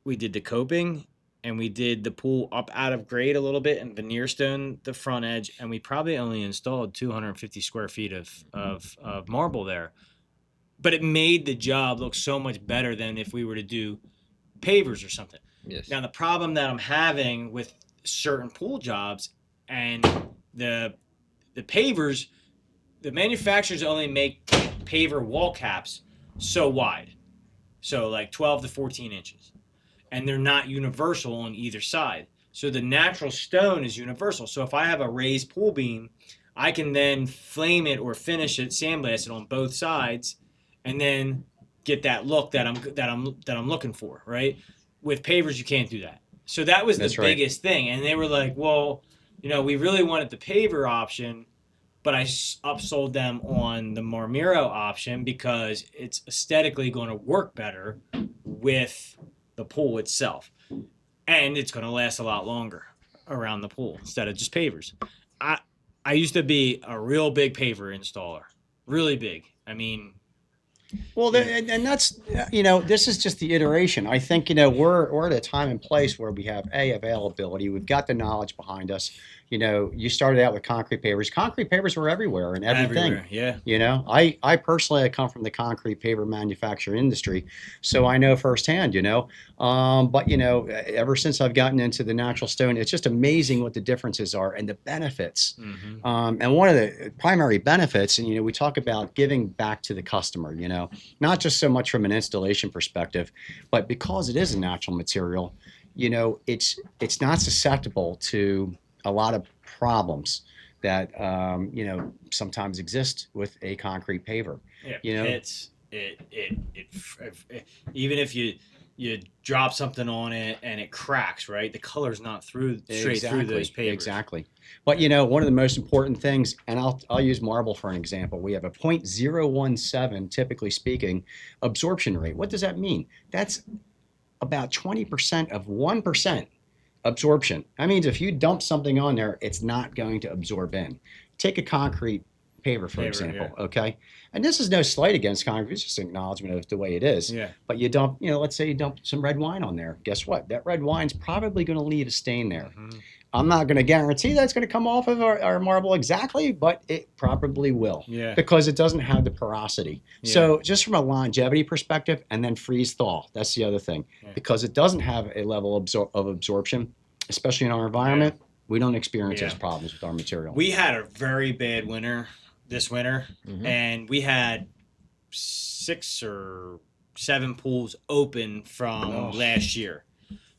We did the coping, and we did the pool up out of grade a little bit and veneer stone the front edge, and we probably only installed 250 square feet of marble there. But it made the job look so much better than if we were to do pavers or something. Yes. Now, the problem that I'm having with certain pool jobs and the pavers, the manufacturers only make paver wall caps so wide, so like 12 to 14 inches, and they're not universal on either side. So the natural stone is universal. So if I have a raised pool beam, I can then flame it or finish it, sandblast it on both sides, and then get that look that I'm looking for, right? With pavers, you can't do that. So that was That's the right. biggest thing. And they were like, well, we really wanted the paver option, but I upsold them on the Marmiro option because it's aesthetically going to work better with the pool itself. And it's going to last a lot longer around the pool instead of just pavers. I used to be a real big paver installer. Really big. I mean, Well, and that's this is just the iteration. I think we're at a time and place where we have availability. We've got the knowledge behind us. You started out with concrete pavers. Concrete pavers were everywhere and everything. everywhere, yeah. I personally come from the concrete paver manufacturing industry, so I know firsthand. But ever since I've gotten into the natural stone, it's just amazing what the differences are and the benefits. Mm-hmm. And one of the primary benefits, and we talk about giving back to the customer. Not just so much from an installation perspective, but because it is a natural material, it's not susceptible to a lot of problems that sometimes exist with a concrete paver. It's even if you drop something on it and it cracks, right? The color's not through straight through those pavers. Exactly. But one of the most important things, and I'll use marble for an example. We have a 0.017, typically speaking, absorption rate. What does that mean? That's about 20% of 1% absorption. That means if you dump something on there, it's not going to absorb in. Take a concrete paver, for example, okay? And this is no slight against concrete, it's just an acknowledgement of the way it is. Yeah. But you dump, let's say you dump some red wine on there. Guess what? That red wine's probably going to leave a stain there. Mm-hmm. I'm not going to guarantee that it's going to come off of our marble exactly, but it probably will. Yeah. Because it doesn't have the porosity. Yeah. So just from a longevity perspective, and then freeze thaw, that's the other thing. Yeah. Because it doesn't have a level of absorption, especially in our environment, we don't experience those problems with our material. We had a very bad winter this winter, Mm-hmm. and we had 6 or 7 pools open from last year.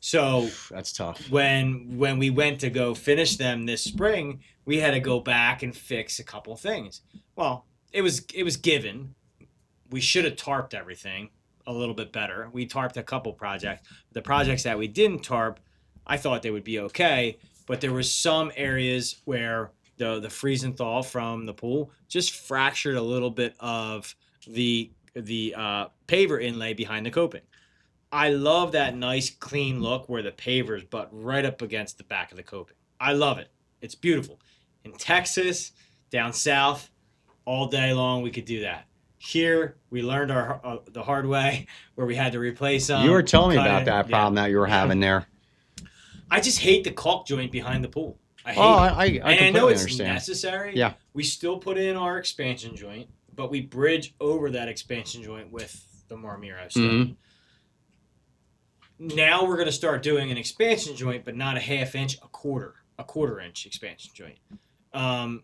So that's tough. When we went to go finish them this spring, we had to go back and fix a couple things. Well, it was given. We should have tarped everything a little bit better. We tarped a couple projects. The projects that we didn't tarp, I thought they would be okay, but there were some areas where the freeze and thaw from the pool just fractured a little bit of the paver inlay behind the coping. I love that nice clean look where the pavers butt right up against the back of the coping. I love it. It's beautiful. In Texas, down south, all day long we could do that. Here we learned the hard way where we had to replace them. You were telling me cut about it. that problem that you were having there. I just hate the caulk joint behind the pool. I hate it. I And I completely know it's understand. necessary. Yeah. We still put in our expansion joint, but we bridge over that expansion joint with the Marmiro Stone. Now we're going to start doing an expansion joint, but not a half inch, a quarter inch expansion joint. And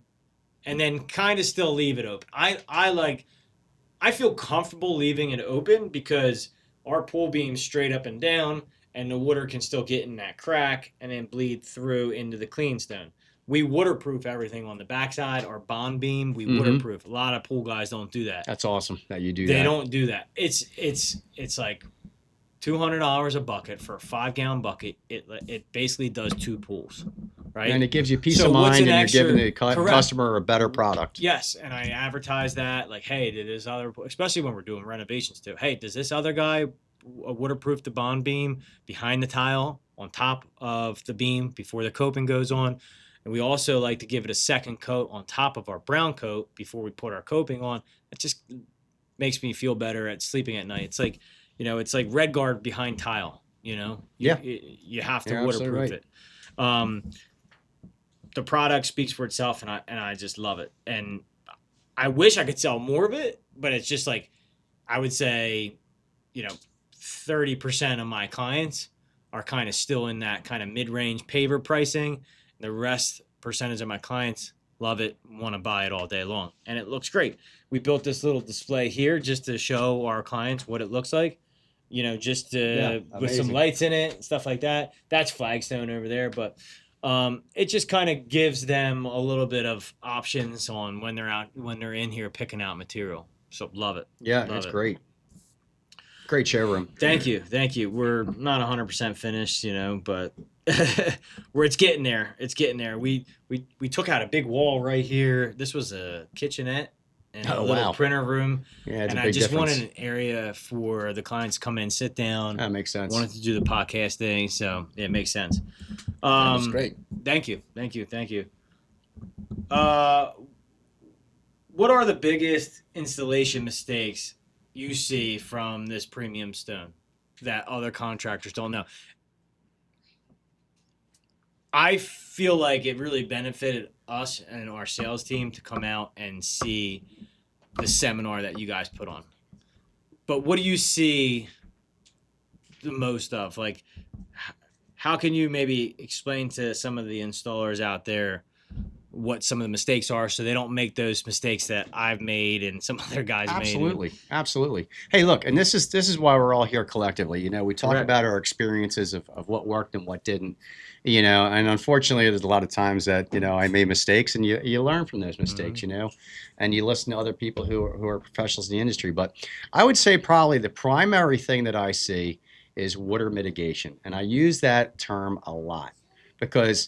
then kind of still leave it open. I feel comfortable leaving it open because our pool beam's straight up and down, and the water can still get in that crack and then bleed through into the clean stone. We waterproof everything on the backside. Our bond beam, we waterproof. A lot of pool guys don't do that. That's awesome that you do that. They don't do that. It's like $200 a bucket for a 5-gallon bucket. It basically does 2 pools, right? And it gives you peace So of what's mind, an and extra- you're giving the Correct. customer a better product. Yes, and I advertise that like, hey, did this other, especially when we're doing renovations too. Hey, does this other guy waterproof the bond beam behind the tile on top of the beam before the coping goes on? And we also like to give it a second coat on top of our brown coat before we put our coping on. It just makes me feel better at sleeping at night. It's like, it's like Red Guard behind tile. Yeah. You have to You're absolutely waterproof right. it. The product speaks for itself, and I just love it. And I wish I could sell more of it, but it's just like, I would say, 30% of my clients are kind of still in that kind of mid-range paver pricing. The rest percentage of my clients love it, want to buy it all day long, and it looks great. We built this little display here just to show our clients what it looks like, just with some amazing. lights in it and stuff like that. That's flagstone over there, but it just kind of gives them a little bit of options on when they're in here picking out material. So love it. Yeah, Love it's it. great. Great showroom. Thank you. We're not 100% finished, but it's getting there. It's getting there. We took out a big wall right here. This was a kitchenette and a little printer room. Yeah, it's and a big I just difference. wanted an area for the clients to come in, sit down. That makes sense. Wanted to do the podcast thing, so it makes sense. That's great. Thank you. What are the biggest installation mistakes you see from this premium stone that other contractors don't know? I feel like it really benefited us and our sales team to come out and see the seminar that you guys put on. But what do you see the most of? Like, how can you maybe explain to some of the installers out there what some of the mistakes are so they don't make those mistakes that I've made and some other guys made? Absolutely. Hey, look, and this is why we're all here collectively. We talk Correct. about our experiences of what worked and what didn't. And unfortunately, there's a lot of times that I made mistakes, and you learn from those mistakes. And you listen to other people who are professionals in the industry. But I would say probably the primary thing that I see is water mitigation, and I use that term a lot because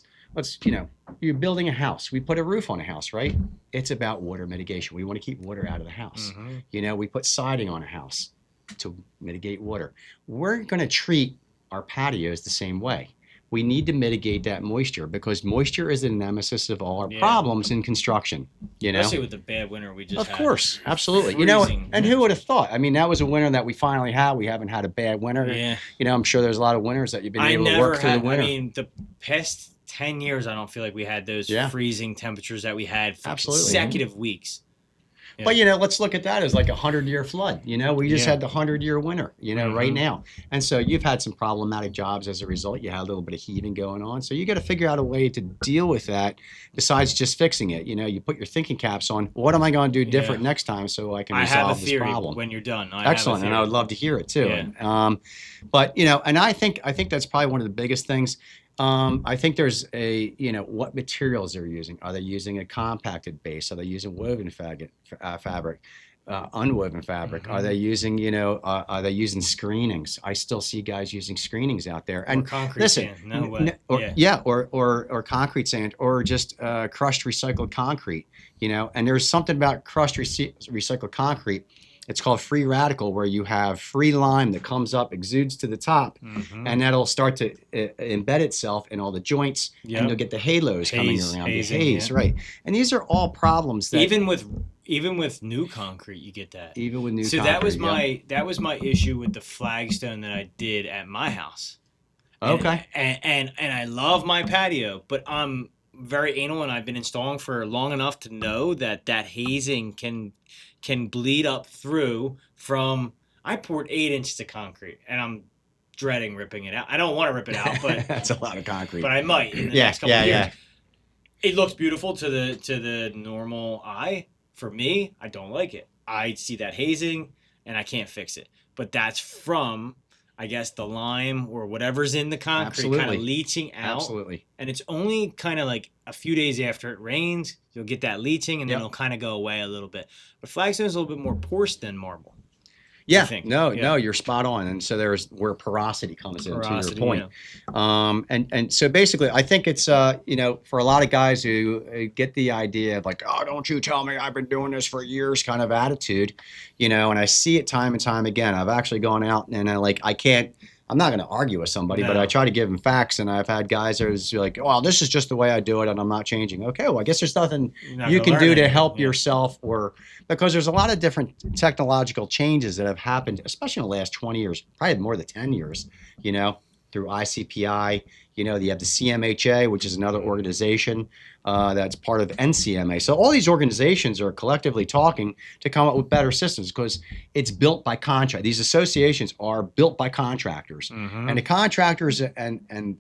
you're building a house. We put a roof on a house, right? It's about water mitigation. We want to keep water out of the house. We put siding on a house to mitigate water. We're going to treat our patios the same way. We need to mitigate that moisture because moisture is the nemesis of all our problems in construction. Especially with the bad winter we just had. Of course, absolutely. Freezing. And who would have thought? I mean, that was a winter that we finally had. We haven't had a bad winter. Yeah. I'm sure there's a lot of winters that you've been able to work through the winter. I mean, the past 10 years, I don't feel like we had those freezing temperatures that we had for consecutive weeks. Yeah. But let's look at that as like a 100-year flood. We just had the 100-year winter. Right now, and so you've had some problematic jobs as a result. You had a little bit of heating going on, so you got to figure out a way to deal with that besides just fixing it. You put your thinking caps on. What am I going to do different next time so I can resolve this problem? When you're done. Excellent, and I would love to hear it too. Yeah. But and I think that's probably one of the biggest things. I think there's what materials they're using. Are they using a compacted base? Are they using woven fabric, unwoven fabric? Are they using screenings? I still see guys using screenings out there. And or concrete listen, sand. No way. Or concrete sand, or just crushed recycled concrete. And there's something about crushed recycled concrete it's called free radical, where you have free lime that comes up, exudes to the top, and that'll start to embed itself in all the joints, and you'll get the halos coming around, hazing, the haze, yeah. right? And these are all problems that Even with new concrete, you get that. even with new So concrete, that was my issue with the flagstone that I did at my house. Okay. And I love my patio, but I'm very anal, and I've been installing for long enough to know that hazing can bleed up through from. I poured 8 inches of concrete, and I'm dreading ripping it out. I don't want to rip it out, but that's a lot of concrete. but I might in the next couple of years. Yeah. It looks beautiful to the normal eye. For me, I don't like it. I see that hazing, and I can't fix it. But that's from, I guess, the lime or whatever's in the concrete kind of leaching out. Absolutely. And it's only kind of like a few days after it rains, you'll get that leaching, and then it'll kind of go away a little bit. But flagstone is a little bit more porous than marble. Yeah, no, you're spot on. And so there's where porosity comes in, to your point. Yeah. And so basically, I think it's, for a lot of guys who get the idea of like, oh, don't you tell me I've been doing this for years kind of attitude, and I see it time and time again. I've actually gone out and I'm not going to argue with somebody, but I try to give them facts. And I've had guys that are like, well, this is just the way I do it and I'm not changing. Okay, well, I guess there's nothing you can do to help yourself, or because there's a lot of different technological changes that have happened, especially in the last 20 years, probably more than 10 years, through ICPI. You have the CMHA, which is another organization that's part of NCMA. So all these organizations are collectively talking to come up with better systems because it's built by contract. These associations are built by contractors, and the contractors and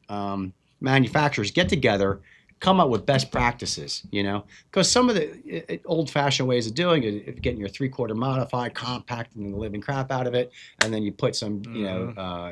manufacturers get together, come up with best practices. Because some of the old-fashioned ways of doing it, if getting your 3/4 modified, compacting the living crap out of it, and then you put some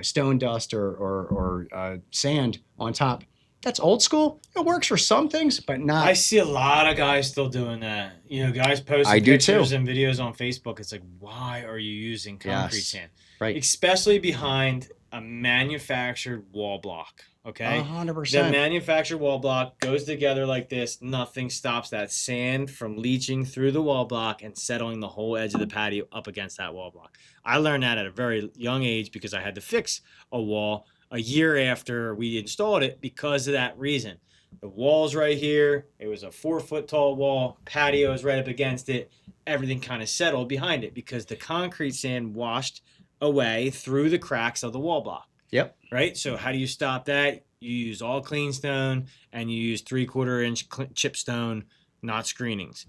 stone dust or sand on top. That's old school. It works for some things, but not. I see a lot of guys still doing that. Guys posting pictures and videos on Facebook. It's like, why are you using concrete sand? Right. Especially behind a manufactured wall block. Okay? 100%. The manufactured wall block goes together like this. Nothing stops that sand from leaching through the wall block and settling the whole edge of the patio up against that wall block. I learned that at a very young age because I had to fix a wall a year after we installed it because of that reason. The wall's right here. It was a 4-foot tall wall. Patio is right up against it. Everything kind of settled behind it because the concrete sand washed away through the cracks of the wall block. Yep. Right? So how do you stop that? You use all clean stone and you use 3/4 inch chip stone, not screenings.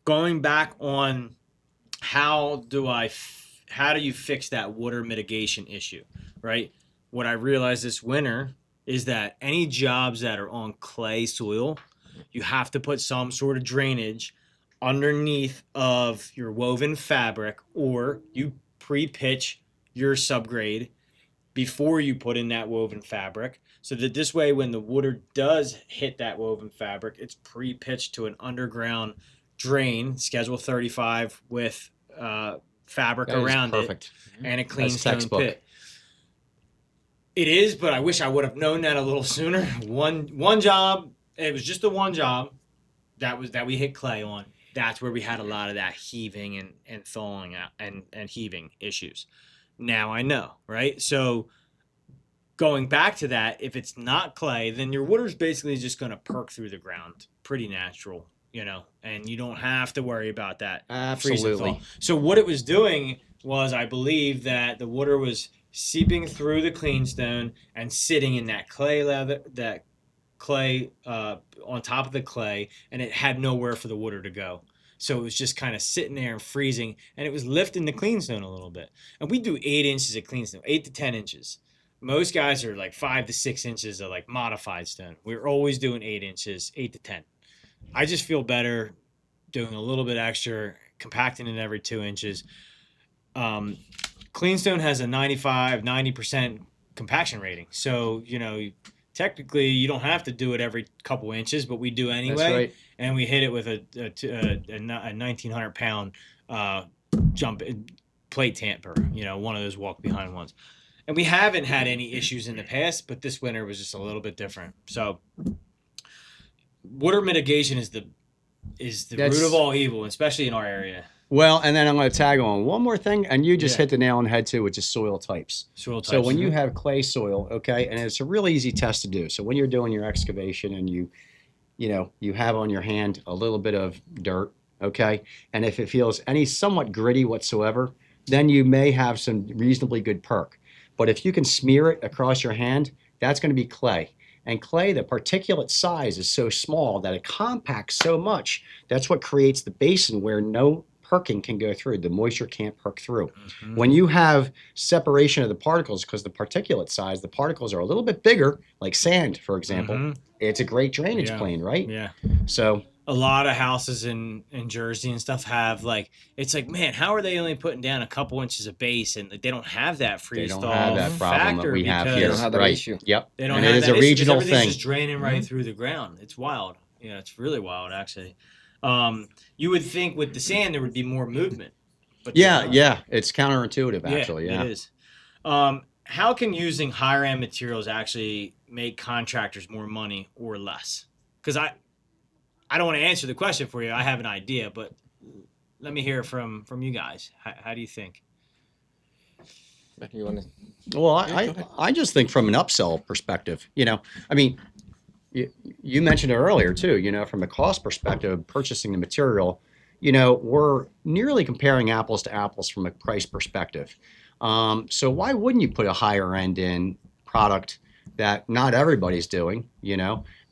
Going back on how do you fix that water mitigation issue, right? What I realized this winter is that any jobs that are on clay soil, you have to put some sort of drainage underneath of your woven fabric, or you pre-pitch your subgrade before you put in that woven fabric, so that this way when the water does hit that woven fabric, it's pre-pitched to an underground drain, schedule 35 with fabric around it and a clean stone pit. It is, but I wish I would have known that a little sooner. One job, it was just the one job that we hit clay on. That's where we had a lot of that heaving and thawing out and heaving issues. Now I know, right? So going back to that, if it's not clay, then your water's basically just going to perk through the ground. Pretty natural, and you don't have to worry about that. Absolutely. So what it was doing was, I believe that the water was seeping through the clean stone and sitting in that clay on top of the clay, and it had nowhere for the water to go. So it was just kind of sitting there and freezing, and it was lifting the clean stone a little bit. And we do 8 inches of clean stone, 8 to 10 inches. Most guys are like 5 to 6 inches of like modified stone. We're always doing 8 inches, 8 to 10. I just feel better doing a little bit extra, compacting it every 2 inches. Clean stone has a 90% compaction rating. So, technically you don't have to do it every couple inches, but we do anyway. That's right. And we hit it with a 1,900 pound jump plate tamper, one of those walk behind ones. And we haven't had any issues in the past, but this winter was just a little bit different. So water mitigation is the root of all evil, especially in our area. Well, and then I'm going to tag on one more thing, and you just Yeah. hit the nail on the head too, which is soil types. Soil types. So when you have clay soil, okay, and it's a really easy test to do. So when you're doing your excavation and you have on your hand a little bit of dirt, okay, and if it feels any somewhat gritty whatsoever, then you may have some reasonably good perk. But if you can smear it across your hand, that's going to be clay. And clay, the particulate size is so small that it compacts so much. That's what creates the basin where no perking can go through. The moisture can't perk through. Mm-hmm. When you have separation of the particles, because the particulate size, the particles are a little bit bigger, like sand, for example, Mhm. it's a great drainage Yeah. plane, right? Yeah. So A lot of houses in Jersey and stuff have it's like, man, how are they only putting down a couple inches of base, and they don't have that they freeze don't thaw have that problem that factor we have because here. They don't have that Right. issue. Yep. they don't And have it is that a issue 'cause regional everything's thing. just draining right through the ground. It's wild. Yeah, it's really wild actually. You would think with the sand there would be more movement, but there's Yeah, not. yeah. It's counterintuitive, actually. Yeah. It is. How can using higher end materials actually make contractors more money or less? Because I don't want to answer the question for you. I have an idea, but let me hear from you guys. How do you think? You want to? Well, Yeah, go ahead. I just think from an upsell perspective, I mean, you mentioned it earlier too, from a cost perspective, purchasing the material, we're nearly comparing apples to apples from a price perspective. So why wouldn't you put a higher end in product that not everybody's doing,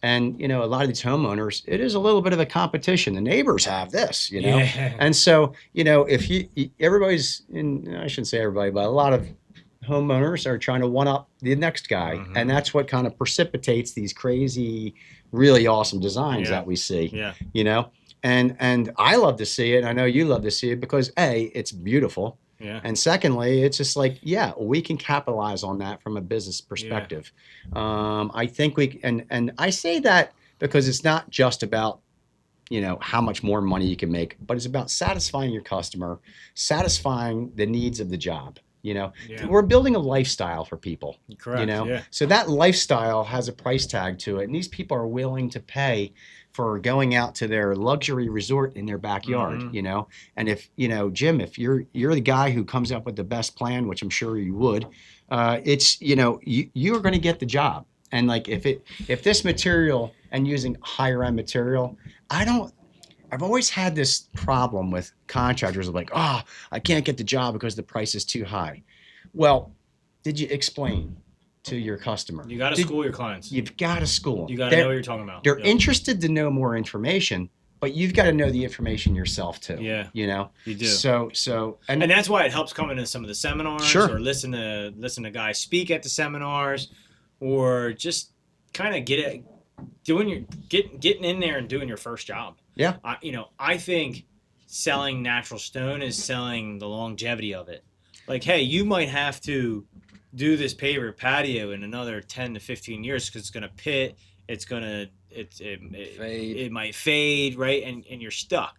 And, a lot of these homeowners, it is a little bit of a competition. The neighbors have this, Yeah. And so, if everybody's I shouldn't say everybody, but a lot of homeowners are trying to one up the next guy. Mhm. And that's what kind of precipitates these crazy, really awesome designs Yeah. that we see, Yeah. And I love to see it. I know you love to see it because it's beautiful. Yeah. And secondly, it's just like, yeah, we can capitalize on that from a business perspective. I think and I say that because it's not just about, how much more money you can make, but it's about satisfying your customer, satisfying the needs of the job. Yeah. We're building a lifestyle for people. Correct. Yeah. So that lifestyle has a price tag to it, and these people are willing to pay for going out to their luxury resort in their backyard. Mhm. And if Jim, if you're the guy who comes up with the best plan, which I'm sure you would, it's you're going to get the job. And like if this material and using higher end material, I've always had this problem with contractors of like, oh, I can't get the job because the price is too high. Well, did you explain to your customer? You got to school your clients. You've got to school them. You got to know what you're talking about. They're Yeah. interested to know more information, but you've got to know the information yourself too. Yeah. You do. So And that's why it helps coming to some of the seminars, Sure. or listen to guys speak at the seminars, or just kind of getting in there and doing your first job. Yeah. I think selling natural stone is selling the longevity of it. Like, hey, you might have to do this paver patio in another 10 to 15 years because it's going to pit, Fade. it might fade, right? And you're stuck.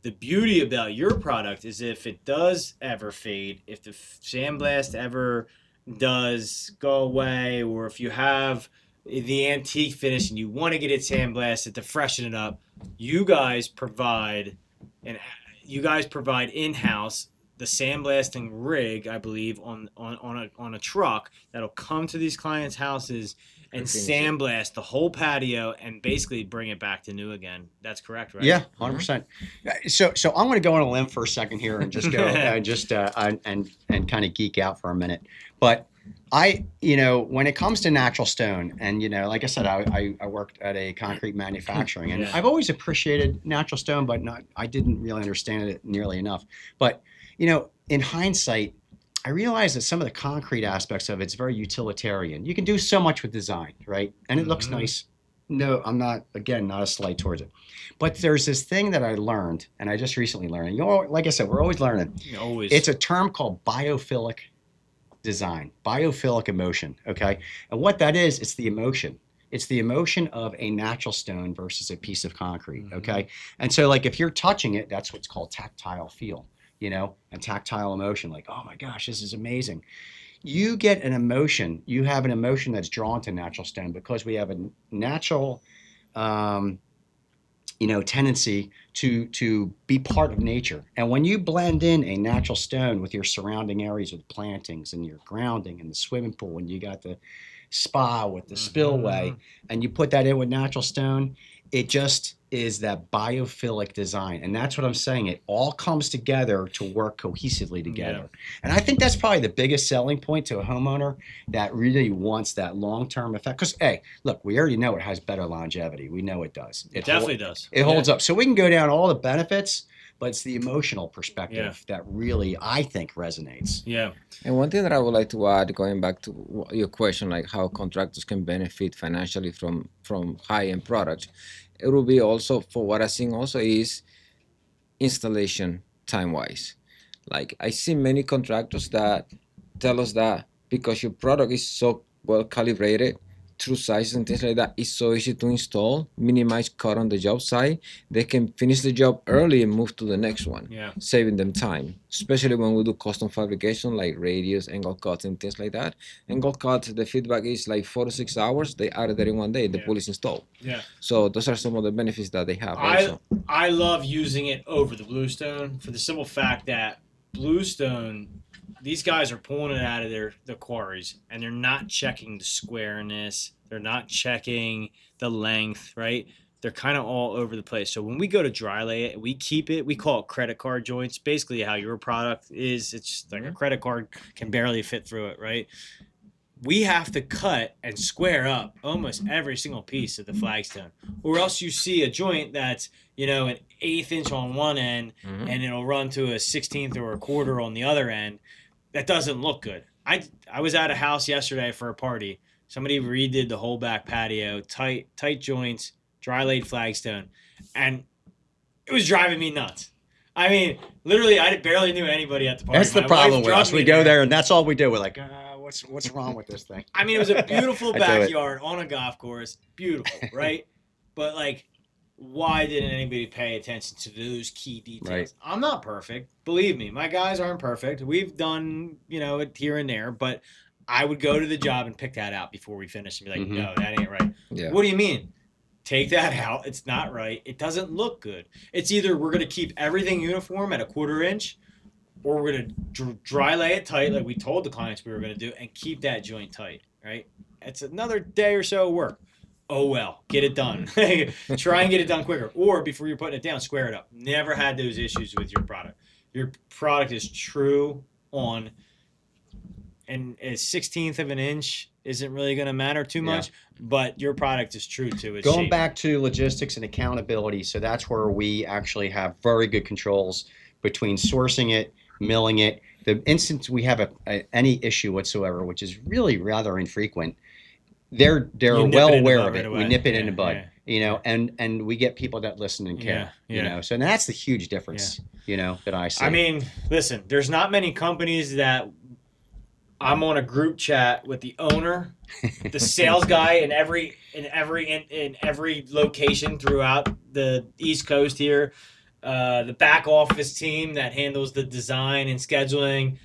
The beauty about your product is if it does ever fade, if the sandblast ever does go away, or if you have the antique finish and you want to get it sandblasted to freshen it up, you guys provide in-house the sandblasting rig, I believe, on a truck that'll come to these clients' houses and sandblast the whole patio and basically bring it back to new again. That's correct, right? Yeah, 100%. So I'm going to go on a limb for a second here and just go and kind of geek out for a minute. But when it comes to natural stone, and like I said, I worked at a concrete manufacturing, and Yeah. I've always appreciated natural stone, but I didn't really understand it nearly enough. But in hindsight, I realized that some of the concrete aspects of it's very utilitarian. You can do so much with design, right? And it looks Mhm. nice. No, I'm not a slight towards it. But there's this thing that I learned, and I just recently learned. Like I said, we're always learning. Always. It's a term called biophilic design, biophilic emotion, okay? And what that is, it's the emotion. It's the emotion of a natural stone versus a piece of concrete, okay? And so like if you're touching it, that's what's called tactile feel, and tactile emotion, like, oh my gosh, this is amazing. You get an emotion, you have an emotion that's drawn to natural stone because we have a natural tendency to be part of nature. And when you blend in a natural stone with your surrounding areas with plantings and your grounding and the swimming pool, and you got the spa with the spillway, and you put that in with natural stone, it just is that biophilic design. And that's what I'm saying. It all comes together to work cohesively together. And I think that's probably the biggest selling point to a homeowner that really wants that long-term effect. Because, hey, look, we already know it has better longevity. We know it does. It definitely does. It holds up. So we can go down all the benefits, but it's the emotional perspective that really, I think, resonates. Yeah. And one thing that I would like to add, going back to your question, like how contractors can benefit financially from high-end products, it will be also, for what I've seen also, is installation time-wise. Like I see many contractors that tell us that because your product is so well calibrated, true sizes and things like that, it's so easy to install, minimize cut on the job site, they can finish the job early and move to the next one, saving them time, especially when we do custom fabrication like radius, angle cuts and things like that. Angle cuts, the feedback is like 4 to 6 hours. They added it in one day, the pool is installed. So those are some of the benefits that they have also. I love using it over the bluestone for the simple fact that bluestone, these guys are pulling it out of the quarries, and they're not checking the squareness. They're not checking the length, right? They're kind of all over the place. So when we go to dry lay it, we keep it. We call it credit card joints. Basically, how your product is, it's just like a credit card can barely fit through it, right? We have to cut and square up almost every single piece of the flagstone, or else you see a joint that's an 1/8 inch on one end, and it'll run to a 1/16 or a quarter on the other end. That doesn't look good. I was at a house yesterday for a party. Somebody redid the whole back patio, tight joints, dry laid flagstone, and it was driving me nuts. I mean, literally, I barely knew anybody at the party. That's the problem with us. We go there, and that's all we do. We're like, what's wrong with this thing? I mean, it was a beautiful backyard on a golf course. Beautiful, right? But, like, why didn't anybody pay attention to those key details? Right. I'm not perfect. Believe me, my guys aren't perfect. We've done, it here and there, but I would go to the job and pick that out before we finish and be like, no, that ain't right. Yeah. What do you mean? Take that out. It's not right. It doesn't look good. It's either we're going to keep everything uniform at a 1/4 inch, or we're going to dry lay it tight like we told the clients we were going to do and keep that joint tight, right? It's another day or so of work. Oh, well, get it done. Try and get it done quicker. Or before you're putting it down, square it up. Never had those issues with your product. Your product is true on, and a 1/16 of an inch isn't really going to matter too much, but your product is true to its Going shape. back to logistics and accountability, so that's where we actually have very good controls between sourcing it, milling it. The instant we have any issue whatsoever, which is really rather infrequent, they're well aware of it. We nip it in the bud, and we get people that listen and care, So that's the huge difference, that I see. I mean, listen, there's not many companies that I'm on a group chat with the owner, the sales guy in every location throughout the East Coast here, the back office team that handles the design and scheduling.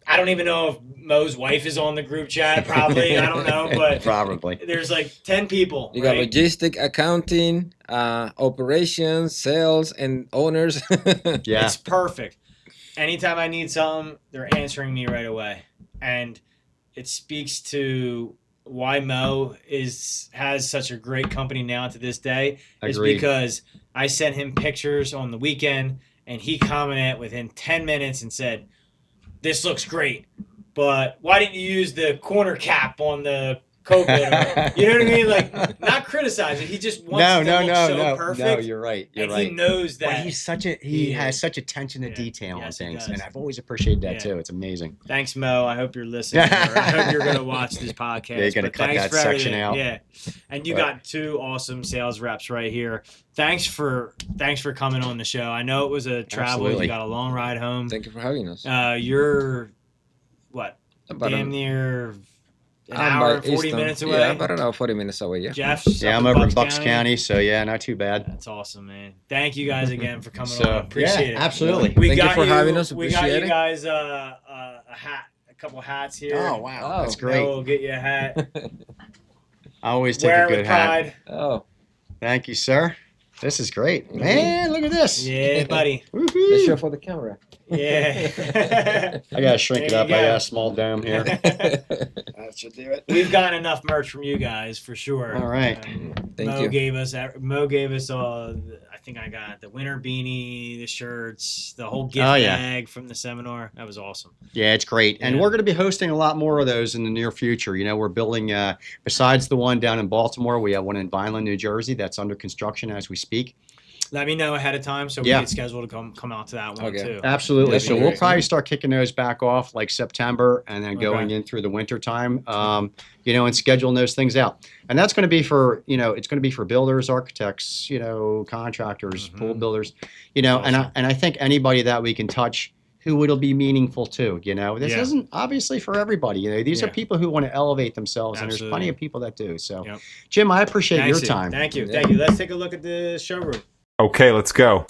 I don't even know if Mo's wife is on the group chat. Probably. I don't know, but probably. There's like 10 people. You got logistic, accounting, operations, sales, and owners. Yeah. It's perfect. Anytime I need something, they're answering me right away. And it speaks to why Mo has such a great company now to this day. Agreed. Is because I sent him pictures on the weekend, and he commented within 10 minutes and said, "This looks great, but why didn't you use the corner cap on the Coke lid?" You know what I mean? Like, not criticize it. He just wants it to look so perfect. No, you're right. You're right. He knows that. Well, he has such attention to detail on things, and I've always appreciated that too. It's amazing. Thanks, Mo. I hope you're listening. Or I hope you're going to watch this podcast. You're going to cut that section out. Yeah, and you got 2 awesome sales reps right here. Thanks for coming on the show. I know it was a travel. Absolutely. You got a long ride home. Thank you for having us. You're what? Damn near an hour and 40 minutes away. Yeah, about an hour 40 minutes away. Yeah. Jeff's I'm over in Bucks County, so not too bad. That's awesome, man. Thank you guys again for coming on. Appreciate it. Absolutely. Thank you for having us. We got you guys a hat, a couple hats here. Oh wow, that's great. We'll get you a hat. I always take a good hat. Oh, thank you, sir. This is great. Man, look at this. Yeah, buddy. Woohoo. Let's show for the camera. Yeah. I got to shrink it There up. you I go. got a small dome here. That should do it. We've gotten enough merch from you guys for sure. All right. Thank Mo you. gave us. I think I got the winter beanie, the shirts, the whole gift Oh, yeah. bag from the seminar. That was awesome. Yeah, it's great. And Yeah. we're going to be hosting a lot more of those in the near future. You know, we're building, besides the one down in Baltimore, we have one in Vineland, New Jersey that's under construction as we speak. Let me know ahead of time so we Yeah. get scheduled to come out to that one Okay. too. Absolutely. That'd be So we'll great. probably start kicking those back off like September and then going Okay. in through the winter time, you know, and scheduling those things out. And that's going to be for, you know, it's going to be for builders, architects, you know, contractors, pool builders, you know, Awesome. and I think anybody that we can touch who it'll be meaningful to, you know, this Yeah. isn't obviously for everybody, you know, these are Yeah. people who want to elevate themselves and there's Absolutely. plenty of people that do. So Yep. Jim, I appreciate Thanks, your time. Thank you. Yeah. Thank you. Let's take a look at the showroom. Okay, let's go.